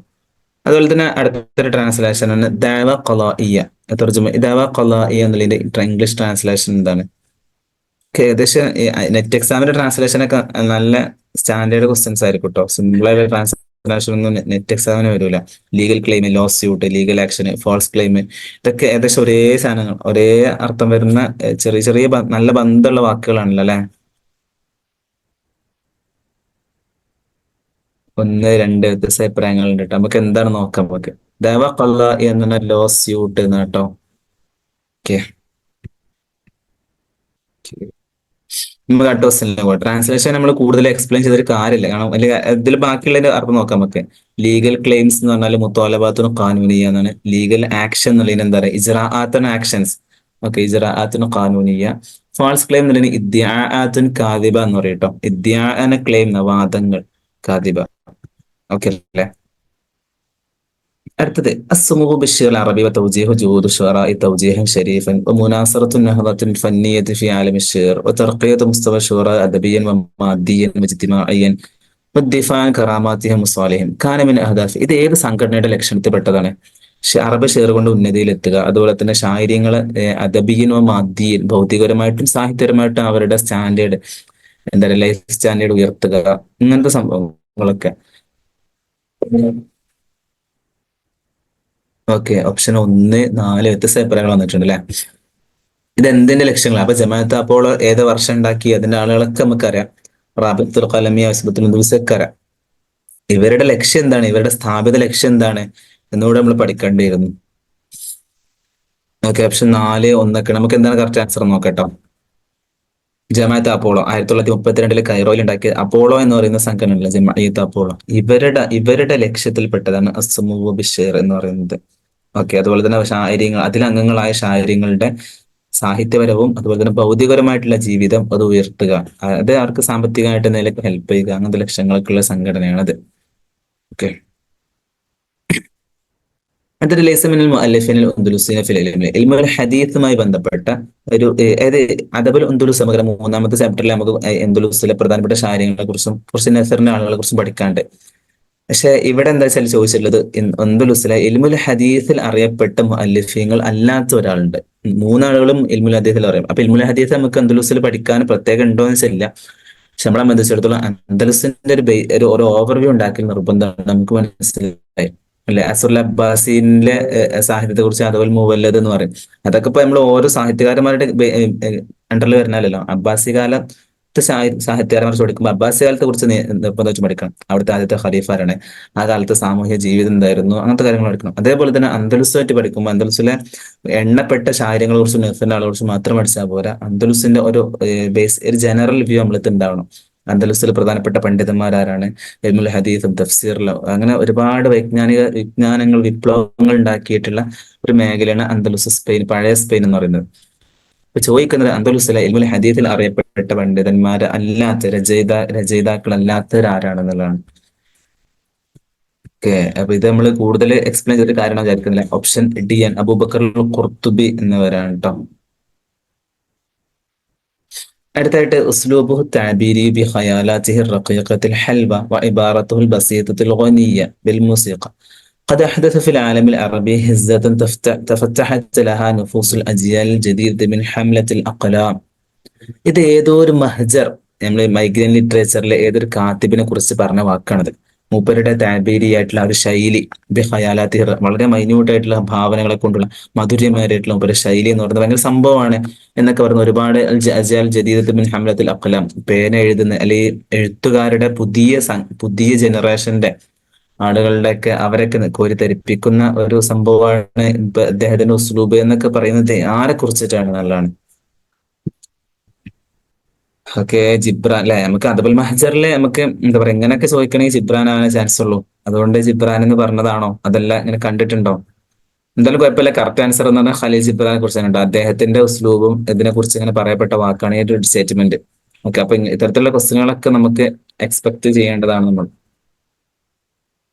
അതുപോലെ തന്നെ അടുത്തൊരു ട്രാൻസ്ലേഷൻ ആണ് ദഅവ ഖളാഇയ്യ. തർജുമ ദഅവ ഖളാഇയ്യ എന്നുള്ളതിന്റെ ഇംഗ്ലീഷ് ട്രാൻസ്ലേഷൻ എന്താണ്? ഏകദേശം നെറ്റ് എക്സാമിന്റെ ട്രാൻസ്ലേഷൻ ഒക്കെ നല്ല സ്റ്റാൻഡേർഡ് ക്വസ്റ്റ്യൻസ് ആയിരിക്കും കേട്ടോ. സിമ്പിൾ ആയ ട്രാൻസ്ലേഷൻ ഒന്നും നെറ്റ് എക്സാമിന് വരില്ല. Legal claim, lawsuit, legal action, false claim, ഇതൊക്കെ ഏകദേശം ഒരേ സാധനങ്ങൾ, ഒരേ അർത്ഥം വരുന്ന ചെറിയ ചെറിയ നല്ല ബന്ധമുള്ള വാക്കുകളാണല്ലോ അല്ലെ. ഒന്ന് രണ്ട് വ്യത്യസ്ത അഭിപ്രായങ്ങളുണ്ട് കേട്ടോ. നമുക്ക് എന്താണ് നോക്കാം. നമുക്ക് ദഅവ ഖളാഇയ്യ എന്ന ലോ സ്യൂട്ട് എന്ന് കേട്ടോ. ഓക്കെ, നമുക്ക് അടുത്ത ക്വസ്റ്റ്യനിലേക്ക് പോകാം. ട്രാൻസ്ലേഷൻ നമ്മൾ കൂടുതൽ എക്സ്പ്ലെയിൻ ചെയ്തൊരു കാര്യമില്ല, കാരണം അല്ലെങ്കിൽ ഇതിൽ ബാക്കിയുള്ളതിന്റെ അർത്ഥം നോക്കാം നമുക്ക്. ലീഗൽ ക്ലെയിംസ് എന്ന് പറഞ്ഞാൽ മുത്തോലബാത്തുൻ ഖാനൂനിയ്യ എന്നാണ്. ലീഗൽ ആക്ഷൻ എന്നുള്ളതിന് എന്താ പറയുക, ഇജ്റാഅത്തുൻ ആക്ഷൻസ്. ഓക്കെ, ഇജ്റാഅത്തുൻ ഖാനൂനിയ്യ. ഫാൾസ് ക്ലെയിം എന്നുള്ളതിന് ഇദ്ദിആഅത്തുൻ കാദിബ എന്ന് പറയും കേട്ടോ. ഇദ്ദിആഅന ക്ലെയിം, വാദങ്ങൾ, കാദിബ. ഓക്കെ അല്ലേ. അടുത്തത് അസ്സുമുഹു ബിശ്ശിർ അറബി വതൗജീഹു ജുഹൂദു ശുഅറാഇ തൗജീഹൻ ശരീഫൻ വമുനാസറത്തു നഹ്ദത്തിൻ ഫന്നിയ്യത്തി ഫി ആലമി الشعر وترقية مستوى الشعراء أدبيا وماديا واجتماعيا والدفاع عن كراماتهم وصالحهم كان من أهداف. ഇത് ഏത് സംഘടനയുടെ ലക്ഷ്യത്തിൽപ്പെട്ടതാണ്? അറബ് ഷെയർ കൊണ്ട് ഉന്നതിയിലെത്തുക, അതുപോലെ തന്നെ ശായര്യങ്ങള് അദബിയൻ മാദിയൻ, ഭൗതികപരമായിട്ടും സാഹിത്യപരമായിട്ടും അവരുടെ സ്റ്റാൻഡേർഡ്, എന്താ പറയുക, ലൈഫ് സ്റ്റാൻഡേർഡ് ഉയർത്തുക, ഇങ്ങനത്തെ സംഭവങ്ങളൊക്കെ. ഓക്കെ, ഓപ്ഷൻ 1, 4 വ്യത്യസ്ത അഭിപ്രായങ്ങൾ വന്നിട്ടുണ്ട് അല്ലെ. ഇത് എന്തിന്റെ ലക്ഷ്യങ്ങളാണ്? അപ്പൊ ജമാഅത്ത് അപ്പോൾ ഏത് വർഷം ഉണ്ടാക്കി, അതിന്റെ ആളുകളൊക്കെ നമുക്കറിയാം. റാബിത്തുൽ ഖലമിയ ഹസ്ബത്തുൽ ഒക്കെ അറിയാം. ഇവരുടെ ലക്ഷ്യം എന്താണ്, ഇവരുടെ സ്ഥാപിത ലക്ഷ്യം എന്താണ് എന്നുകൂടെ നമ്മൾ പഠിക്കേണ്ടിയിരുന്നു. ഓക്കെ, ഓപ്ഷൻ 4, 1 നമുക്ക് എന്താണ് കറക്റ്റ് ആൻസർ നോക്കട്ടോ. ജമാഅത്ത് അപ്പോളോ 1932 കൈറോയിൽ ഉണ്ടാക്കിയ അപ്പോളോ എന്ന് പറയുന്ന സംഘടന, ജമാഅത്ത് അപ്പോളോ, ഇവരുടെ ലക്ഷ്യത്തിൽപ്പെട്ടതാണ് അസ്സുമുഹു ബിശ്ശിർ എന്ന് പറയുന്നത്. ഓക്കെ, അതുപോലെ തന്നെ ശായര്യങ്ങൾ, അതിൽ അംഗങ്ങളായ ശായര്യങ്ങളുടെ സാഹിത്യപരവും അതുപോലെ തന്നെ ഭൗതികപരമായിട്ടുള്ള ജീവിതം അത് ഉയർത്തുക, അത് അവർക്ക് സാമ്പത്തികമായിട്ട് നിലയ്ക്ക് ഹെൽപ്പ് ചെയ്യുക, അങ്ങനത്തെ ലക്ഷ്യങ്ങൾക്കുള്ള സംഘടനയാണത്. ഓക്കെ, അടുത്ത ലൈസ മിനൽ മുഅല്ലിഫീനൽ ഉൻദുലുസീന ഫിൽ ഇൽമി, ഇൽമുൽ ഹദീസുമായി ബന്ധപ്പെട്ട ഒരു അതായത് അദബുൽ ഉൻദുലുസ്, നമുക്ക് 3-ാമത്തെ ചാപ്റ്ററിൽ നമുക്ക് ഉൻദുലുസിലെ പ്രധാനപ്പെട്ട ശായര്യങ്ങളെ കുറിച്ചും കുറച്ച് നസറിന്റെ ആളുകളെ കുറിച്ചും പഠിക്കാണ്ട്. പക്ഷെ ഇവിടെ എന്താ വെച്ചാൽ ചോദിച്ചിട്ടുള്ളത്, അന്ദലുസിലെ ഇൽമുൽ ഹദീസിൽ അറിയപ്പെട്ട മുഅല്ലിഫീങ്ങൾ അല്ലാത്ത ഒരാളുണ്ട്. 3 ആളുകളും ഇൽമുൽ ഹദീസിൽ അറിയാം. അപ്പൊ ഇൽമുൽ ഹദീസ് നമുക്ക് അന്ദലുസിൽ പഠിക്കാൻ പ്രത്യേകം ഉണ്ടോ എന്ന് വെച്ചില്ല. പക്ഷെ നമ്മളെ സംബന്ധിച്ചിടത്തോളം അന്ദലുസിന്റെ ഒരു ഓവർവ്യൂ ഉണ്ടാക്കൽ നിർബന്ധമാണ്. നമുക്ക് മനസ്സിലായി അല്ലെ, അസുൽ അബ്ബാസിന്റെ സാഹിത്യത്തെ കുറിച്ച് അതുപോലെ മുവല്ലദ് എന്ന് പറയും. അതൊക്കെ ഇപ്പൊ നമ്മൾ ഓരോ സാഹിത്യകാരന്മാരുടെ അണ്ടറിൽ വരുന്നല്ലോ. അബ്ബാസി കാലത്ത് സാഹിത്യകാരന്മാർ കുറിച്ച് പഠിക്കുമ്പോൾ അബ്ബാസി കാലത്തെ കുറിച്ച് നിർബന്ധം വെച്ച് പഠിക്കണം. അവിടുത്തെ ആദ്യത്തെ ഖലീഫാരാണ്, ആ കാലത്ത് സാമൂഹ്യ ജീവിതം എന്തായിരുന്നു, അങ്ങനത്തെ കാര്യങ്ങൾ പഠിക്കണം. അതേപോലെ തന്നെ അന്ദലുസുമായിട്ട് പഠിക്കുമ്പോൾ അന്ദലുസിലെ എണ്ണപ്പെട്ട ശായര്യങ്ങളെ കുറിച്ചും നസറിന്റെ ആളുകളെ കുറിച്ച് മാത്രം പഠിച്ചാൽ പോരാ. അന്ദലുസിന്റെ ഒരു ബേസ്, ഒരു ജനറൽ വ്യൂ നമ്മളിത് ഉണ്ടാവണം. അന്ദലുസിൽ പ്രധാനപ്പെട്ട പണ്ഡിതന്മാരാണ്, ഇൽമുൽ ഹദീസും തഫ്സീറിലോ, അങ്ങനെ ഒരുപാട് വിജ്ഞാനങ്ങൾ, വിപ്ലവങ്ങൾ ഉണ്ടാക്കിയിട്ടുള്ള ഒരു മേഖലയാണ് അന്ദലുസ്, സ്പെയിൻ, പഴയ സ്പെയിൻ എന്ന് പറയുന്നത്. ഇപ്പൊ ചോദിക്കുന്നത് അന്ദലുസിലെ ഇൽമുൽ ഹദീസിൽ അറിയപ്പെട്ട പണ്ഡിതന്മാർ അല്ലാത്ത രചയിതാക്കൾ അല്ലാത്തവരാരാണെന്നുള്ളതാണ്. ഓക്കെ, അപ്പൊ ഇത് നമ്മൾ കൂടുതൽ എക്സ്പ്ലെയിൻ ചെയ്തിട്ട് കാരണം വിചാരിക്കുന്നില്ല. ഓപ്ഷൻ ഡി, അബൂബക്കർ ഖുർത്തുബി എന്നിവരാണ് കേട്ടോ. അടുത്തായിട്ട് ഉസ്ലൂബുഹു തഅബീരി ബി ഖയാലാതിഹി റഖീഖത്തിൽ ഹൽവ വഇബാറത്തുഹു البسيطة الغنية بالموسيقى قد أحدث في العالم العربي هزة تفتحت لها نفوس الأجيال الجديدة من حملة الأقلام. ഇത് ഏതോ ഒരു മഹ്ജർ, നമ്മൾ മൈഗ്രൈൻ ലിറ്ററേച്ചറിലെ ഏതൊരു കാത്തിബിനെ കുറിച്ച് പറഞ്ഞ വാക്കാണത്. മൂപ്പരുടെ താബീരി ആയിട്ടുള്ള ഒരു ശൈലി, ബിഖയാലാത്തി, വളരെ മൈന്യൂട്ട് ആയിട്ടുള്ള ഭാവനകളെ കൊണ്ടുള്ള മധുര്യമേറിയിട്ടുള്ള ഒരു ശൈലി എന്ന് പറയുന്നത് ഭയങ്കര സംഭവമാണ് എന്നൊക്കെ പറയുന്ന ഒരുപാട് അജാൽ ജദീദത്ത് മിൻ ഹംലത്തുൽ അഖ്ലാം, പേന എഴുതുന്ന അല്ലെങ്കിൽ എഴുത്തുകാരുടെ പുതിയ ജനറേഷന്റെ ആളുകളുടെ ഒക്കെ അവരൊക്കെ കോരിത്തരിപ്പിക്കുന്ന ഒരു സംഭവമാണ് ഇപ്പൊ അദ്ദേഹത്തിന്റെ ഉസ്ലൂബ് എന്നൊക്കെ പറയുന്നത്. ആരെ കുറിച്ചിട്ടാണ് നല്ലതാണ്. ഓക്കെ, ജിബ്രാൻ അല്ലെ. നമുക്ക് അദബുൽ മഹ്ജറിലെ നമുക്ക് എന്താ പറയാ, ഇങ്ങനെയൊക്കെ ചോദിക്കണമെങ്കിൽ ജിബ്രാൻ ആവാൻ ചാൻസ് ഉള്ളൂ. അതുകൊണ്ട് ജിബ്രാൻ എന്ന് പറഞ്ഞതാണോ, അതല്ല ഇങ്ങനെ കണ്ടിട്ടുണ്ടോ? എന്തായാലും കുഴപ്പമില്ല. കറക്റ്റ് ആൻസർ എന്ന് പറഞ്ഞാൽ ഖലീൽ ജിബ്രാനെ കുറിച്ചാണ്. അദ്ദേഹത്തിന്റെ ഉസ്ലൂബും ഇതിനെ കുറിച്ച് ഇങ്ങനെ പറയപ്പെട്ട വാക്കാണ് ഈ ഒരു സ്റ്റേറ്റ്മെന്റ്. ഓക്കെ, അപ്പൊ ഇത്തരത്തിലുള്ള ക്വസ്റ്റ്യനുകളൊക്കെ നമുക്ക് എക്സ്പെക്ട് ചെയ്യേണ്ടതാണ് നമ്മൾ.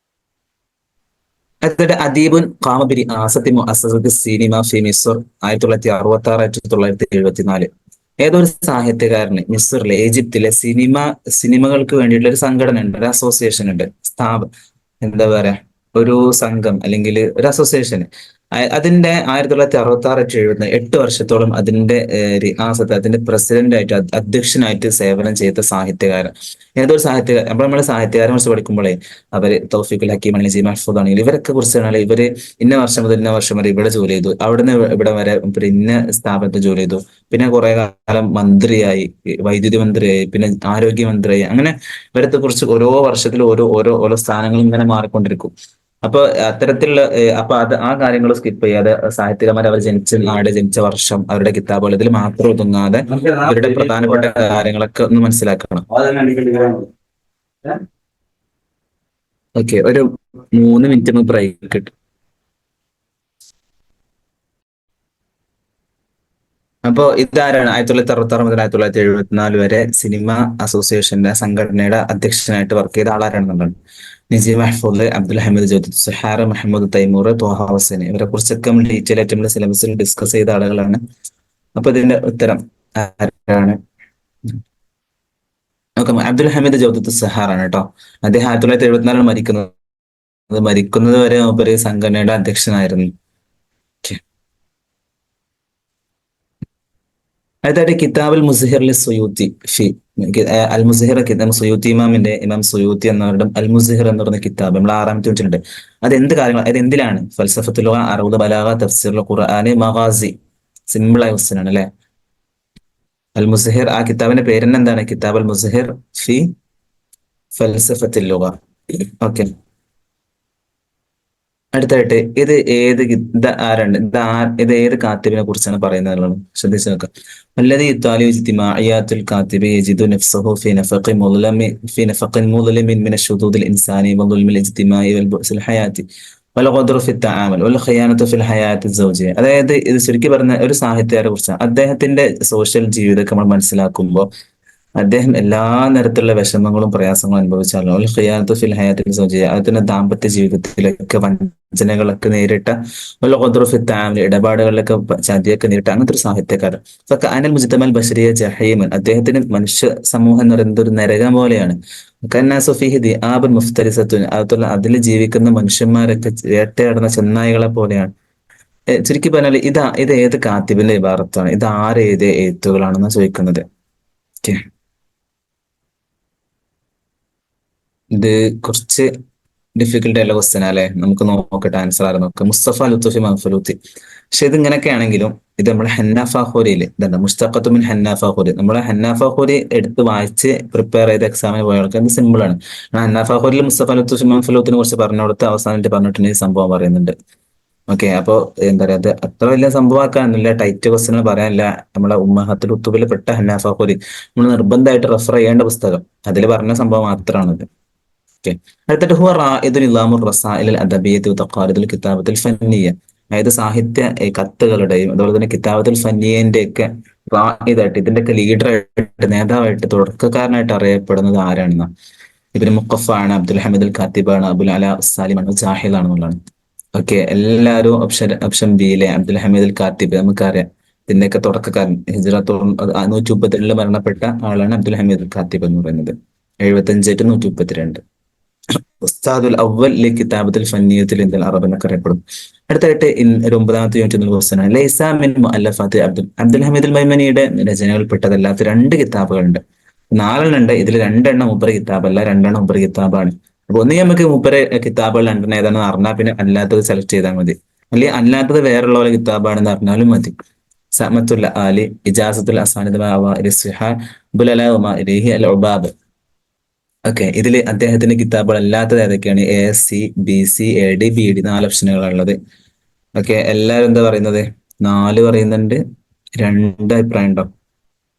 അടുത്തിടെ അദീബുൻ ഖാമബിരി ആസത്തി മുഅസ്സസത്തി സിനിമ ഫി മിസ്ർ 1966 1974. ഏതൊരു സാഹിത്യകാരന് മിസ്റിലെ ഈജിപ്തിലെ സിനിമകൾക്ക് വേണ്ടിയിട്ടുള്ള ഒരു സംഘടന ഉണ്ട്, ഒരു അസോസിയേഷൻ ഉണ്ട്, എന്താ പറയാ, ഒരു സംഘം അല്ലെങ്കിൽ ഒരു അസോസിയേഷൻ. അതിന്റെ 1966 8 വർഷത്തോളം അതിന്റെ റിയാസത്ത്, അതിന്റെ പ്രസിഡന്റായിട്ട് അധ്യക്ഷനായിട്ട് സേവനം ചെയ്ത സാഹിത്യകാരൻ. ഏതൊരു സാഹിത്യകാരൻ, അപ്പൊ നമ്മള് സാഹിത്യകാരെ കുറിച്ച് പഠിക്കുമ്പോഴേ അവര് തൗഫീഖുൽ ഹക്കീം ആണെങ്കിൽ നജീബ് മഹ്ഫൂദ് ആണെങ്കിൽ ഇവരൊക്കെ കുറിച്ചാണ് ഇവര് ഇന്ന വർഷം മുതൽ ഇന്ന വർഷം വരെ ഇവിടെ ജോലി ചെയ്തു, അവിടുന്ന് ഇവിടെ വരെ ഇവര് ഇന്ന സ്ഥാപനത്തിൽ ജോലി ചെയ്തു, പിന്നെ കുറെ കാലം മന്ത്രിയായി, വൈദ്യുതി മന്ത്രിയായി, പിന്നെ ആരോഗ്യമന്ത്രിയായി, അങ്ങനെ ഇവരത്തെ കുറിച്ച് ഓരോ വർഷത്തിൽ ഓരോ ഓരോ ഓരോ സ്ഥാനങ്ങളും ഇങ്ങനെ മാറിക്കൊണ്ടിരിക്കും. അപ്പൊ അത്തരത്തിലുള്ള അപ്പൊ അത് ആ കാര്യങ്ങൾ സ്കിപ്പ് ചെയ്യാതെ സാഹിത്യകാരന്മാർ അവർ ജനിച്ച നാട്, ജനിച്ച വർഷം, അവരുടെ കിതാബുകൾ ഇതിൽ മാത്രം ഒതുങ്ങാതെ അവരുടെ പ്രധാനപ്പെട്ട കാര്യങ്ങളൊക്കെ ഒന്ന് മനസ്സിലാക്കണം. ഓക്കെ, ഒരു 3 മിനിറ്റ് ബ്രേക്ക് കിട്ടും. അപ്പോ ഇതാരാണ് 1966 മുതൽ 1974 വരെ സിനിമ അസോസിയേഷന്റെ സംഘടനയുടെ അധ്യക്ഷനായിട്ട് വർക്ക് ചെയ്ത ആളാരാണെന്നുള്ളത്? നജീബ് മഹ്ഫൂദ്, അബ്ദുൽ ഹമീദ് ജോദത്ത് സുഹാർ, മുഹമ്മദ് തൈമൂർ, ത്വാഹ ഹുസൈൻ. ഇവരെ കുറിച്ചൊക്കെ നമ്മൾ ഡീറ്റെയിൽ ആയിട്ട് നമ്മുടെ സിലബസിൽ ഡിസ്കസ് ചെയ്ത ആളുകളാണ്. അപ്പൊ ഇതിന്റെ ഉത്തരം ആരാണ്? നോക്കാം, അബ്ദുൽ ഹമീദ് ജോദത്ത് സുഹാർ ആണ് കേട്ടോ. അദ്ദേഹം 1974 മരിക്കുന്നത്. മരിക്കുന്നത് വരെ മൂപ്പര് സംഘടനയുടെ അധ്യക്ഷനായിരുന്നു. അടുത്തായിട്ട് കിതാബ് അൽ മുസ്ഹിർ സുയൂത്തി ഫി അൽ മുസ്ഹിർ, കിതാബ് സുയൂത്തി ഇമാമിന്റെ ഇമാം സുയൂത്തി എന്നവരുടെ അൽ മുസ്ഹിർ എന്ന് പറയുന്ന കിതാബ് നമ്മൾ 6ാമത്തെ യൂണിറ്റിലുണ്ട്. അത് എന്ത് കാര്യങ്ങൾ, അത് എന്തിലാണ്? ഫൽസഫത്തുൽ ലുഗ, അറൂദ് ബലാഗ, തഫ്സീറുൽ ഖുർആന്, മഗാസി. സിമ്പിൾ ആയ ക്വസ്റ്റ്യൻ ആണ് അല്ലെ? അൽ മുസ്ഹിർ, ആ കിതാബിന്റെ പേര് തന്നെ എന്താണ്? കിതാബ് അൽ മുസ്ഹിർ ഫി ഫൽസഫത്തുൽ ലുഗ. ഓക്കെ, അടുത്തായിട്ട് ഇത് ഇത് ആരാണ്? ഇത് ഏത് കാത്തിബിനെ കുറിച്ചാണ് പറയുന്നത് എന്നുള്ളത് ശ്രദ്ധിച്ചു നോക്കാം. الذي يطالع اجتماعيات الكاتب يجد نفسه في نفق مظلم من الشذوذ الإنساني والظلم الاجتماعي والبؤس الحياتي والغدر في التعامل والخيانة في الحياة الزوجية. അതായത് ഇത് ചുരുക്കി പറഞ്ഞ ഒരു സാഹിത്യകാരെ കുറിച്ചാണ്. അദ്ദേഹത്തിന്റെ സോഷ്യൽ ജീവിതമൊക്കെ നമ്മൾ മനസ്സിലാക്കുമ്പോൾ അദ്ദേഹം എല്ലാ തരത്തിലുള്ള വിഷമങ്ങളും പ്രയാസങ്ങളും അനുഭവിച്ചാലും ഖിയാനത്തു ഫിൽ ഹയാത്തിൽ സൗജിയ, അതിന്റെ ദാമ്പത്യ ജീവിതത്തിലൊക്കെ വഞ്ചനകളൊക്കെ നേരിട്ട, ഇടപാടുകളിലൊക്കെ ചതിയൊക്കെ നേരിട്ട അങ്ങനത്തെ ഒരു സാഹിത്യകാരൻ. അനൽ മുജ്തമൽ ബഷരിയ ജഹീമൻ, അദ്ദേഹത്തിന് മനുഷ്യ സമൂഹം എന്ന് പറയുന്നത് ഒരു നരകം പോലെയാണ്. മുഫ്തരിസത്തുൻ, അതുപോലെ അതിൽ ജീവിക്കുന്ന മനുഷ്യന്മാരൊക്കെ വേട്ടയാടുന്ന ചെന്നായികളെ പോലെയാണ്. ചുരുക്കി പറഞ്ഞാൽ ഇത് ഏത് കാത്തിബിന്റെ ഇബാറത്താണ്? ഇത് ഏത് എഴുത്തുകളാണെന്ന് ചോദിക്കുന്നത്. ഓക്കെ, ഇത് കുറച്ച് ഡിഫിക്കൽട്ട് ആയിട്ടുള്ള ക്വസ്റ്റ്യൻ അല്ലേ? നമുക്ക് നോക്കട്ടെ ആൻസർ ആരും നോക്കാം. മുസ്തഫ ലുത്തുഫി മൻഫലൂത്തി. പക്ഷെ ഇത് ഇങ്ങനെയൊക്കെ ആണെങ്കിലും ഇത് നമ്മുടെ ഹന്ന ഫാഖൂരിയിൽ ഇതുണ്ട്, മുസ്തഖത്തു മിൻ ഹന്ന ഫാഖൂരി. നമ്മളെ ഹന്ന ഫാഖൂരി എടുത്ത് വായിച്ച് പ്രിപ്പയർ ചെയ്ത് എക്സാമിന് പോയ ആൾക്ക് ഇത് സിമ്പിൾ ആണ്. ഹന്ന ഫാഖൂരിൽ മുസ്തഫ ലുത്തുഫി മൻഫലൂത്തിനെ കുറിച്ച് പറഞ്ഞു കൊടുത്ത് അവസാനമായിട്ട് പറഞ്ഞിട്ടുണ്ടെങ്കിൽ ഈ സംഭവം പറയുന്നുണ്ട്. ഓക്കെ, അപ്പൊ എന്താ പറയാ, അത് അത്ര വലിയ സംഭവമാക്കാനില്ല, ടൈറ്റ് ക്വസ്റ്റ്യൻ പറയാനില്ല. നമ്മളെ ഉമ്മഹത്തുൽ ഉത്തുബിൽ പെട്ട ഹന്ന ഫാഖൂരി നമ്മൾ നിർബന്ധമായിട്ട് റെഫർ ചെയ്യേണ്ട പുസ്തകം, അതിൽ പറഞ്ഞ സംഭവം മാത്രമാണിത്. ഓക്കെ, അടുത്തിട്ട് ഹുവ റായിദുൽ ഇലാമുർ റസാഇൽ അൽ അദബിയ്യത്തി വതഖാരിദുൽ കിതാബത്തുൽ ഫന്നിയ്യ. അതായത് സാഹിത്യ കത്തുകളുടെയും അതുപോലെ തന്നെ കിതാബത്തുൽ ഫന്നിയന്റെ ഒക്കെ റായിദായിട്ട്, ഇതിന്റെയൊക്കെ ലീഡറായിട്ട്, നേതാവായിട്ട്, തുടക്കക്കാരനായിട്ട് അറിയപ്പെടുന്നത് ആരാണെന്ന? ഇബ്നു മുഖഫ ആണ്, അബ്ദുൽ ഹമീദ് അൽ ഖാത്തിബാണ്, അബുൽ അല സാലിമാണ്, ജാഹിൽ ആണെന്നുള്ളതാണ്. ഓക്കെ, എല്ലാവരും ഓപ്ഷൻ ബിയിലെ അബ്ദുൽ ഹമീദ് അൽ ഖാത്തിബ് നമുക്കറിയാം. ഇതിന്റെയൊക്കെ തുടക്കക്കാരൻ ഹിജ്റ 132 മരണപ്പെട്ട ആളാണ് അബ്ദുൽ ഹമീദ് അൽ ഖാത്തിബ് എന്ന് പറയുന്നത്. 75 to 132. ഉസ്താദുൽ അവൽ ലി കിതാബത്തുൽ ഫന്നിയ്യത്തിൽ ഇന്ദൽ അറബ് എന്നൊക്കെ അറിയപ്പെടും. അടുത്തായിട്ട് ഒരു 9ാമത്തെ യൂണിറ്റ് ക്വസ്റ്റ്യൻ ആണ്. ലൈസ മിൻ മുഅല്ലഫാത്തി അബ്ദുൽ ഹമീദ് അൽ മൈമനിയുടെ രചനകൾപ്പെട്ടതല്ലാത്ത 2 കിതാബുകളുണ്ട്. 4 ഉണ്ട്, ഇതിൽ 2 മൂപ്പര് കിതാബല്ല, 2 മൂപ്പര് കിതാബാണ്. അപ്പൊ ഒന്നുകിൽ നമുക്ക് മൂപ്പര് കിതാബുകൾ 2 ഏതാണെന്ന് അറിഞ്ഞാൽ പിന്നെ അല്ലാത്തത് സെലക്ട് ചെയ്താൽ മതി, അല്ലെങ്കിൽ അല്ലാത്തത് വേറുള്ള പോലെ കിതാബാണെന്ന് അറിഞ്ഞാലും മതി. സമത്തുൽ ആലി, ഇജാസത്തുൽ അസാനിദ് ബുലല ഇലൈഹി അൽ ഉബാബ്. ഓക്കെ, ഇതിൽ അദ്ദേഹത്തിന്റെ കിതാബുകൾ അല്ലാത്തത് ഏതൊക്കെയാണ്? ASC, BC, AD, BD 4 ഓപ്ഷനുകളാണുള്ളത്. Okay, എല്ലാവരും എന്താ പറയുന്നത്? 4 പറയുന്നുണ്ട്, 2 അഭിപ്രായം ഉണ്ടോ?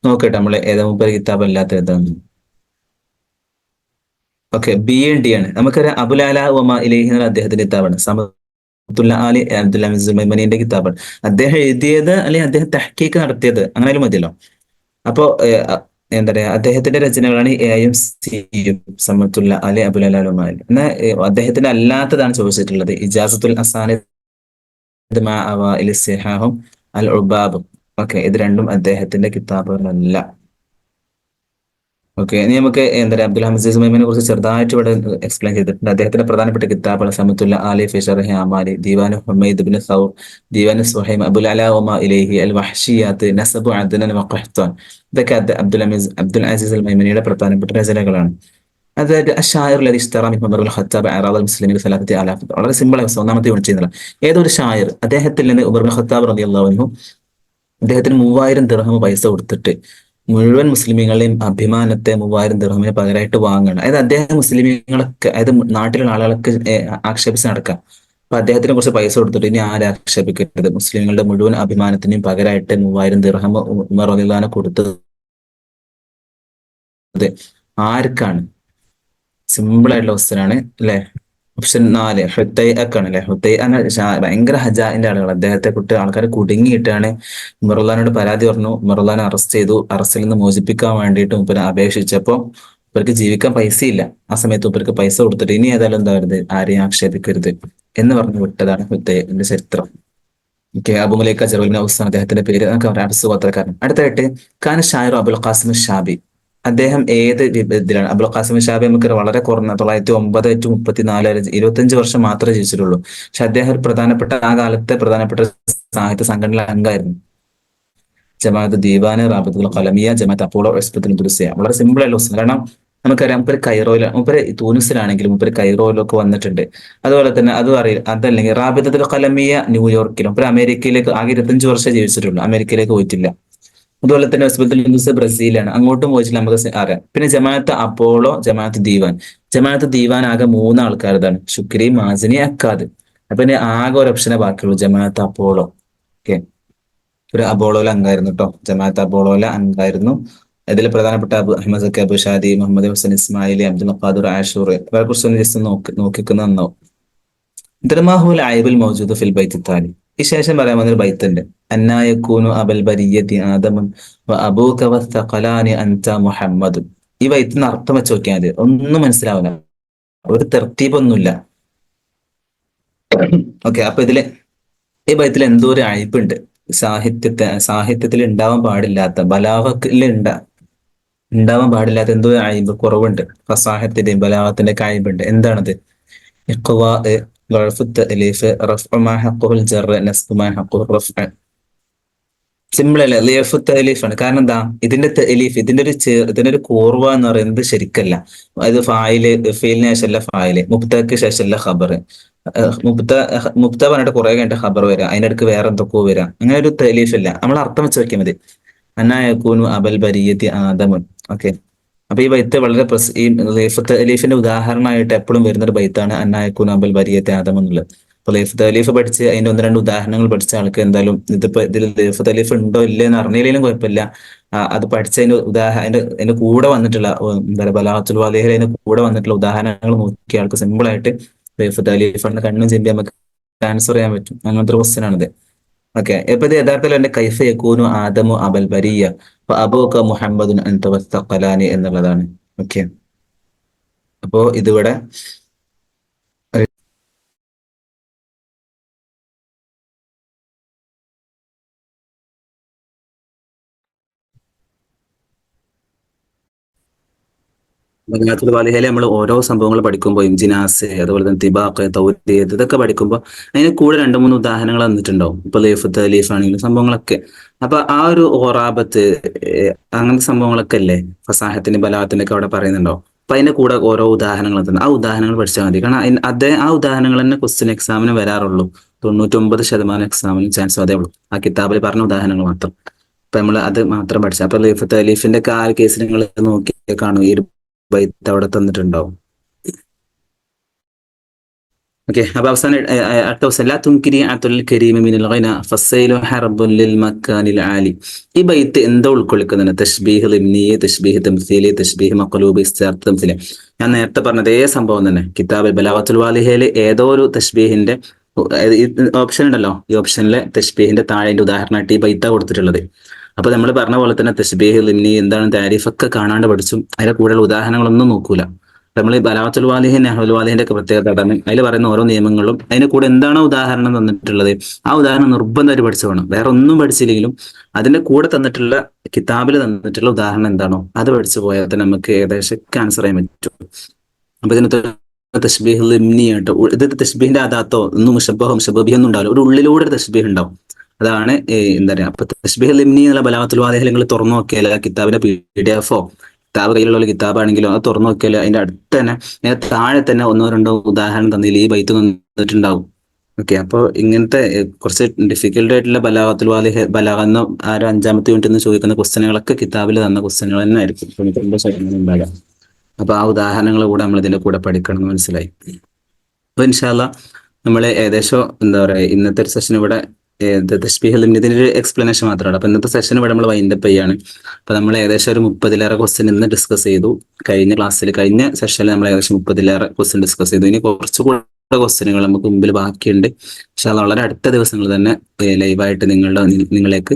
നോക്കട്ടെ നമ്മൾ ഏതാ മൂപ്പര് കിതാബ് അല്ലാത്ത ഏതാണ്. ഓക്കെ, B and D ആണ്. നമുക്കറിയാം അബുലാല ഉമ ഇലൈഹി എന്നുള്ള അദ്ദേഹത്തിന്റെ കിതാബാണ്. സമത്തുല്ല ആലി അബ്ദുൽ ഹമീദ് മൈമനിന്റെ കിതാബാണ്. അദ്ദേഹം എഴുതിയത് അല്ലെങ്കിൽ അദ്ദേഹം തഹ്കീക്ക് നടത്തിയത്, അങ്ങനെയാലും മതിയല്ലോ. അപ്പോ എന്താ പറയാ അദ്ദേഹത്തിന്റെ രചനകളാണ് എയും സിയും സമത്തുല്ല അലി അബുലാലുമായി. എന്നാൽ അദ്ദേഹത്തിന്റെ അല്ലാത്തതാണ് ചോദിച്ചിട്ടുള്ളത് ഇജാസത്തുൽ അസാനിദ് മാ അവൈൽ സിഹാഹും അൽ ഉബാബും. ഓക്കെ, ഇത് രണ്ടും അദ്ദേഹത്തിന്റെ കിതാബുകളല്ല. ഓക്കെ, ഇനി നമുക്ക് എന്താ പറയുക അബ്ദുൽ ഹമീദ് സുമൈമിനെ കുറിച്ച് ചെറുതായിട്ട് ഇവിടെ എക്സ്പ്ലെയിൻ ചെയ്തിട്ടുണ്ട്. അദ്ദേഹത്തിന്റെ പ്രധാനപ്പെട്ട കിതാബുകൾ സമത്തുല്ല ആലി ഫി ഷർഹി അമാലി, ദീവാനു ഹുമൈദ് ഇബ്നു സൗർ, ദീവാനു സുഹൈം, അബുൽ അലാ വമാ ഇലൈഹി, അൽ വഹ്ഷിയാത്ത്, നസബു അദ്നൻ വഖഹ്താൻ. ഇതൊക്കെ അബ്ദുൽ അസീസ് അൽ മൈമനിയുടെ പ്രധാനപ്പെട്ട രചനകളാണ്. അതായത് അഷായർ ലദി ഇഷ്തറ മിൻ ഉമർ ഇബ്നുൽ ഖത്താബ് അറാദൽ മുസ്ലിമീൻ സലാസത്തി ആലാഫ്. വളരെ സിമ്പിൾ ആയി ഒന്നാമത്തെ യൂണിറ്റ് ചെയ്യുന്നില്ല. ഏതൊരു ഷായർ അദ്ദേഹത്തിൽ നിന്ന് ഉമർ ഇബ്നുൽ ഖത്താബ് റളിയല്ലാഹു അൻഹു അദ്ദേഹത്തിന് 3000 ദിർഹം പൈസ കൊടുത്തിട്ട് മുഴുവൻ മുസ്ലിമീങ്ങളുടെയും അഭിമാനത്തെ 3000 ദിർഹമിന് പകരമായിട്ട് വാങ്ങണം. അതായത് അദ്ദേഹം മുസ്ലിമീങ്ങളൊക്കെ, അതായത് നാട്ടിലുള്ള ആളുകളൊക്കെ ആക്ഷേപിച്ച് നടക്കാം. അപ്പൊ അദ്ദേഹത്തിനെ കുറിച്ച് പൈസ കൊടുത്തിട്ട് ഇനി ആരെ ആക്ഷേപിക്കരുത്, മുസ്ലിങ്ങളുടെ മുഴുവൻ അഭിമാനത്തിനും പകരമായിട്ട് 3000 ദിർഹം ഉമർ റളിയല്ലാഹു അൻഹു കൊടുത്തത് ആർക്കാണ്? സിമ്പിൾ ആയിട്ടുള്ള ക്വസ്റ്റ്യൻ ആണ് അല്ലെ. ഓപ്ഷൻ 4 ഹുത്തൈഅക്കാണ് അല്ലെ. ഭയങ്കര ഹജാന്റെ ആളുകൾ, അദ്ദേഹത്തെ കുറിച്ച് ആൾക്കാർ കുടുങ്ങിയിട്ടാണ് ഉമറുല്ലാനോട് പരാതി പറഞ്ഞു. ഉമറുല്ലാനെ അറസ്റ്റ് ചെയ്തു. അറസ്റ്റിൽ നിന്ന് മോചിപ്പിക്കാൻ വേണ്ടിയിട്ട് മുപ്പര് അപേക്ഷിച്ചപ്പോ ഇവർക്ക് ജീവിക്കാൻ പൈസയില്ല. ആ സമയത്ത് ഇവർക്ക് പൈസ കൊടുത്തിട്ട് ഇനി ഏതായാലും എന്താ പറയുന്നത്, ആരെയും ആക്ഷേപിക്കരുത് എന്ന് പറഞ്ഞു വിട്ടതാണ് ഹുത്തൈഅന്റെ ചരിത്രം. ഓക്കെ, അബുമലൈക്ക ജറുൽ ഔസാൻ അദ്ദേഹത്തിന്റെ പേര്. അറബ് ഗോത്രക്കാരൻ. അടുത്തായിട്ട് ഖാൻ ഷായർ അബുൽ ഖാസിം ഷാബി. അദ്ദേഹം ഏത് ഇതിലാണ്? അബുൽ ഖാസിം ഷാബി നമുക്ക് വളരെ കുറഞ്ഞ 909 to 34 25 വർഷം മാത്രമേ ജീവിച്ചിട്ടുള്ളൂ. പക്ഷെ അദ്ദേഹം ഒരു പ്രധാനപ്പെട്ട, ആ കാലത്തെ പ്രധാനപ്പെട്ട സാഹിത്യ സംഘടനയിലെ അംഗമായിരുന്നു. ജമാഅത്ത് ദീവാന്, റാബിത്തുൽ ഖലമിയ, ജമാഅത്ത് അപ്പോളോ, ഇസ്ബത്തുൽ ദുർസിയ. വളരെ സിമ്പിൾ ആയിട്ടുള്ള ക്വസ്റ്റ്യൻ. കാരണം നമുക്കറിയാം മുപ്പര് കൈറോയിലാണ്, മുപ്പര് തൂനിസിലാണെങ്കിലും മുപ്പര് കൈറോയിലൊക്കെ വന്നിട്ടുണ്ട്. അതുപോലെ തന്നെ അതും അറിയില്ല, അതല്ലെങ്കിൽ റാബിത്തുൽ ഖലമിയ ന്യൂയോർക്കിലും, മുപ്പര് അമേരിക്കയിലേക്ക് ആകെ 25 വർഷം ജീവിച്ചിട്ടുള്ളൂ, അമേരിക്കയിലേക്ക് പോയിട്ടില്ല. അതുപോലെ തന്നെ ഇസ്ബത്തുൽ ദുർസിയ ബ്രസീലാണ്, അങ്ങോട്ടും പോയിട്ടില്ല, നമുക്ക് അറിയാം. പിന്നെ ജമാഅത്ത് അപ്പോളോ, ജമാഅത്ത് ദീവാൻ. ജമാഅത്ത് ദീവാൻ ആകെ 3 ആൾക്കാരതാണ്, ശുക്രി, മാസിനി, അക്കാദ്. അപ്പൊ ഇനി ആകെ ഒരു ഓപ്ഷനെ ബാക്കിയുള്ളൂ, ജമാഅത്ത് അപ്പോളോ. ഓക്കെ, ഒരു അബോളോല അംഗമായിരുന്നു കേട്ടോ, ജമാഅത്ത് അബോളോല അംഗമായിരുന്നു. ഇതിൽ പ്രധാനപ്പെട്ട അഹമ്മദ് സക്കി അബു ഷാദി, മുഹമ്മദ് ഹുസൈൻ ഇസ്മായിലി, അബ്ദുൽ ഖാദിർ ആഷൂർ, ഇവരെ കുറിച്ച് ജസ്റ്റ് നോക്കിക്കുന്ന നന്നാവും. ദർമാഹുൽ ഐബുൽ മൗജൂദ് ഫിൽ ബൈത്ത് താലി. ഈ ശേഷം പറയാൻ വന്നൊരു ബൈത്ത് ഉണ്ട്. അന്നാ യകൂനു അബൽ ബരിയ്യതി ആദമുൻ വ അബൂക വസ്തഖലാനി അൻത മുഹമ്മദുൻ. ഈ ബൈത്തിന് അർത്ഥം വെച്ച് നോക്കിയാൽ മതി, ഒന്നും മനസ്സിലാവില്ല, ഒരു തെർത്തീബൊന്നുമില്ല. ഓക്കെ, അപ്പൊ ഈ ബൈത്തിൽ എന്തോ ഒരു അഴിപ്പുണ്ട്. സാഹിത്യത്തിൽ ഉണ്ടാവാൻ പാടില്ലാത്ത, ബലാഗത്തിൽ ഉണ്ടാവാൻ പാടില്ലാത്ത എന്തോ അഴിബ്, കുറവുണ്ട്. ഫസാഹത്തിന്റെയും ബലാഗത്തിന്റെ ഒക്കെ അഴിബുണ്ട്. എന്താണത്? ഇഖ്വാ, ളഅഫു തഅലീഫ്, റഫ്ഉ മാ ഹഖ്ഖുൽ ജർറ്, നസ്ബു മാ ഹഖ്ഖുൽ റഫ്അ. സിമ്പിൾ അല്ലേ? ളിയഫു തഅലീഫാണ്. കാരണം എന്താ? ഇതിന്റെ തഅലീഫ്, ഇതിന്റെ ഒരു കൂർവ എന്ന് പറയുന്നത് ശരിക്കല്ല. അത് ഫായില്, ഫീലിന് ശേഷമല്ല ഫായില്, മുബ്തക്ക് ശേഷമല്ല ഖബർ. മുബ്ത പറഞ്ഞിട്ട് കുറെ കഴിഞ്ഞിട്ട് ഖബർ വരാം, അതിനിടക്ക് വേറെ എന്തൊക്കെയോ വരാം. അങ്ങനെ ഒരു തഅലീഫ് ഇല്ല. നമ്മൾ അർത്ഥം വെച്ച് നോക്കിയാൽ മതി. അന്നാ യകൂനു അബൽ ബരിയ്യതി ആദമുൻ. ഓക്കെ, അപ്പൊ ഈ ബൈത്ത് വളരെ ഈ ളിയഫു തഅലീഫിന്റെ ഉദാഹരണമായിട്ട് എപ്പോഴും വരുന്ന ഒരു ബൈത്താണ് അന്നാ യകൂനു അബൽ ബരിയ്യതി ആദം എന്നുള്ളത്. അപ്പൊ ളിയഫു തഅലീഫ് പഠിച്ച് അതിന്റെ 1-2 ഉദാഹരണങ്ങൾ പഠിച്ച ആൾക്ക് എന്തായാലും ഇതിൽ ളിയഫു തഅലീഫ് ഉണ്ടോ ഇല്ലേ എന്ന് അറിഞ്ഞില്ലെങ്കിലും കുഴപ്പമില്ല. അത് പഠിച്ചതിന്റെ അതിന്റെ കൂടെ വന്നിട്ടുള്ള എന്താ പറയുക, ബലാഗത്തുൽ വാളിഹയിൽ അതിന്റെ കൂടെ വന്നിട്ടുള്ള ഉദാഹരണങ്ങൾ നോക്കിയ ആൾക്ക് സിമ്പിൾ ആയിട്ട് ളിയഫു തഅലീഫ് ആണ് കണ്ണും ചെമ്പി നമുക്ക് ആൻസർ ചെയ്യാൻ പറ്റും. അങ്ങനത്തെ ഒരു ക്വസ്റ്റ്യൻ ആണിത്. ഓക്കെ, ഇപ്പൊ ഇത് യഥാർത്ഥത്തിൽ എന്റെ കൈഫ യകൂനു ആദമു അബൽ ബരിയ അബൂക മുഹമ്മദുൻ അൻത വസ്തഖലാനി എന്നുള്ളതാണ്. ഓക്കെ, അപ്പോ ഇതിവിടെ ബലാഗത്തുൽ വാളിഹയിലെ നമ്മൾ ഓരോ സംഭവങ്ങൾ പഠിക്കുമ്പോൾ ഇംജിനാസ്, അതുപോലെ തന്നെ തിബാഖ്, തൗരീദ്, ഇതൊക്കെ പഠിക്കുമ്പോൾ അതിന് കൂടെ 2-3 ഉദാഹരണങ്ങൾ തന്നിട്ടുണ്ടാവും. ഇപ്പൊ ളിയഫു തഅലീഫ് ആണെങ്കിലും സംഭവങ്ങളൊക്കെ. അപ്പൊ ആ ഒരു ഖുറാബത്ത്, അങ്ങനത്തെ സംഭവങ്ങളൊക്കെ അല്ലേ ഫസാഹത്തിന്റെ ബലാഗത്തിന്റെ ഒക്കെ അവിടെ പറയുന്നുണ്ടാവും. അപ്പൊ അതിന്റെ കൂടെ ഓരോ ഉദാഹരണങ്ങൾ തന്നെ, ആ ഉദാഹരണങ്ങൾ പഠിച്ചാൽ മതി. കാരണം ആ ഉദാഹരണങ്ങൾ തന്നെ ക്വസ്റ്റ്യൻ എക്സാമിന് വരാറുള്ളൂ. 99% എക്സാമിന് ചാൻസ് അതേ ഉള്ളൂ, ആ കിതാബിൽ പറഞ്ഞ ഉദാഹരണങ്ങൾ മാത്രം. അപ്പൊ നമ്മൾ അത് മാത്രം പഠിച്ചാൽ, അപ്പൊ ളിയഫു തഅലീഫിന്റെ ഒക്കെ ആ കേസിൽ നിങ്ങൾ നോക്കി കാണും, ഈ ഒരു ബൈത്ത് അവിടെ തന്നിട്ടുണ്ടാവും. ഓക്കെ, അപ്പൊ അവസാനം അടുത്ത ദിവസം ലാ തുൻകിരി അത്തുൽ കരീമി മിനൽ ഗിന ഫസ്സൈലു ഹർബുൻ ലിൽ മക്കാനിൽ ആലി. ഈ ബൈത്ത് എന്തോ ഉൾക്കൊള്ളിക്കുന്നുണ്ട്? തശ്ബീഹ് ളിംനി, തശ്ബീഹ് തംസീലി, തശ്ബീഹ് മഖ്ലൂബ്, ഇസ്തിആറത്ത് തംസീലി. ഞാൻ നേരത്തെ പറഞ്ഞ അതേ സംഭവം തന്നെ കിതാബ് ബലാഗത്തുൽ വാളിഹയിൽ ഏതോ ഒരു തശ്ബീഹിന്റെ ഓപ്ഷൻ ഉണ്ടല്ലോ, ഈ ഓപ്ഷനിലെ തശ്ബീഹിന്റെ താഴെ ഉദാഹരണമായിട്ട് ഈ ബൈത്ത കൊടുത്തിട്ടുള്ളത്. അപ്പൊ നമ്മൾ പറഞ്ഞ പോലെ തന്നെ തശ്ബീഹ്, ലിംനി, എന്താണ് താരിഫൊക്കെ കാണാണ്ട് പഠിച്ചും അതിന്റെ കൂടെയുള്ള ഉദാഹരണങ്ങളൊന്നും നോക്കൂല. നമ്മൾ ഈ ബലാഗത്തുൽ വാലിഹിൻ, നഹ്വുൽ വാലിഹിന്റെ ഒക്കെ പ്രത്യേകത അതാണ്. അതിൽ പറയുന്ന ഓരോ നിയമങ്ങളും അതിന്റെ കൂടെ എന്താണോ ഉദാഹരണം തന്നിട്ടുള്ളത് ആ ഉദാഹരണം നിർബന്ധമായിട്ട് പഠിച്ചു വേണം. വേറെ ഒന്നും പഠിച്ചില്ലെങ്കിലും അതിന്റെ കൂടെ തന്നിട്ടുള്ള കിതാബിൽ തന്നിട്ടുള്ള ഉദാഹരണം എന്താണോ അത് പഠിച്ചു പോയാൽ തന്നെ നമുക്ക് ഏകദേശം ആൻസർ ചെയ്യാൻ പറ്റും. അപ്പൊ ഇതിനകത്ത് തശ്ബീഹ് ലിംനി ആട്ടോ, ഇത് തശ്ബീഹിന്റെ അതാത്തോ ഒന്നും മുഷബ്ബഹോ മുഷബ്ബിഹി ഒന്നും ഉണ്ടാവില്ല, ഒരു ഉള്ളിലൂടെ ഒരു തശ്ബീഹ് ഉണ്ടാവും. അതാണ് എന്താ പറയാ. അപ്പൊ തശ്ബീഹ് ലിംനി എന്നുള്ള ബലാഗത്തുൽ വാലിഹിൽ നിങ്ങൾ തുറന്നു നോക്കിയാൽ കിതാബിന്റെ PDF കിതാബ് കയ്യിലുള്ള കിതാബാണെങ്കിലും അത് തുറന്നു നോക്കിയാൽ അതിന്റെ അടുത്ത് തന്നെ താഴെ തന്നെ ഒന്നോ രണ്ടോ ഉദാഹരണം തന്നില്ല ഈ ബൈത്ത് തന്നിട്ടുണ്ടാവും. ഓക്കെ, അപ്പോൾ ഇങ്ങനത്തെ കുറച്ച് ഡിഫിക്കൽട്ട് ആയിട്ടുള്ള ബലാഗത്തുൽ വാലിഹ്, ബലാഗ എന്ന ആ ഒരു 5ാമത്തെ യൂണിറ്റിൽ നിന്ന് ചോദിക്കുന്ന ക്വസ്റ്റ്യനുകളൊക്കെ കിതാബിൽ തന്ന ക്വസ്റ്റ്യനുകൾ തന്നെ ആയിരിക്കും 99% ഉണ്ടാകുക. അപ്പൊ ആ ഉദാഹരണങ്ങൾ കൂടെ നമ്മൾ ഇതിന്റെ കൂടെ പഠിക്കണം എന്ന് മനസ്സിലായി. അപ്പൊ ഇൻഷാല്ല നമ്മള് ഏകദേശം എന്താ പറയാ ഇന്നത്തെ ഒരു സെഷൻ ഇവിടെ തശ്ബീഹ് ഇതിന്റെ ഒരു എക്സ്പ്ലനേഷൻ മാത്രമാണ്. അപ്പൊ ഇന്നത്തെ സെഷൻ ഇവിടെ നമ്മൾ വൈൻഡപ്പ് ചെയ്യാണ്. അപ്പൊ നമ്മൾ ഏകദേശം ഒരു 30ലേറെ ക്വസ്റ്റ്യൻ ഇന്ന് ഡിസ്കസ് ചെയ്തു. കഴിഞ്ഞ സെഷനിൽ നമ്മൾ ഏകദേശം 30ലേറെ ക്വസ്റ്റ്യൻ ഡിസ്കസ് ചെയ്തു. ഇനി കുറച്ചുകൂടെ ക്വസ്റ്റ്യനുകൾ നമുക്ക് മുമ്പിൽ ബാക്കിയുണ്ട്. ഇൻഷാല്ല വളരെ അടുത്ത ദിവസങ്ങൾ തന്നെ ലൈവായിട്ട് നിങ്ങളിലേക്ക്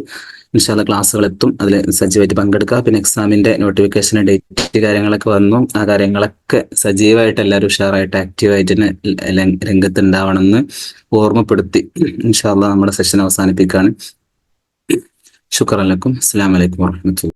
ഇൻഷാല്ല ക്ലാസ്സുകൾ എത്തും. അതിൽ സജീവമായിട്ട് പങ്കെടുക്കുക. പിന്നെ എക്സാമിന്റെ നോട്ടിഫിക്കേഷൻ ഡേറ്റ് കാര്യങ്ങളൊക്കെ വന്നു. ആ കാര്യങ്ങളൊക്കെ സജീവമായിട്ട് എല്ലാവരും ഉഷാറായിട്ട് ആക്റ്റീവായിട്ട് തന്നെ രംഗത്ത് ഉണ്ടാവണമെന്ന് ഓർമ്മപ്പെടുത്തി ഇൻഷാല്ല നമ്മുടെ സെഷൻ അവസാനിപ്പിക്കുകയാണ്. ശുക്രൻ ലക്കും. അസ്സലാമു അലൈക്കും വറഹ്മത്തുള്ളാഹി.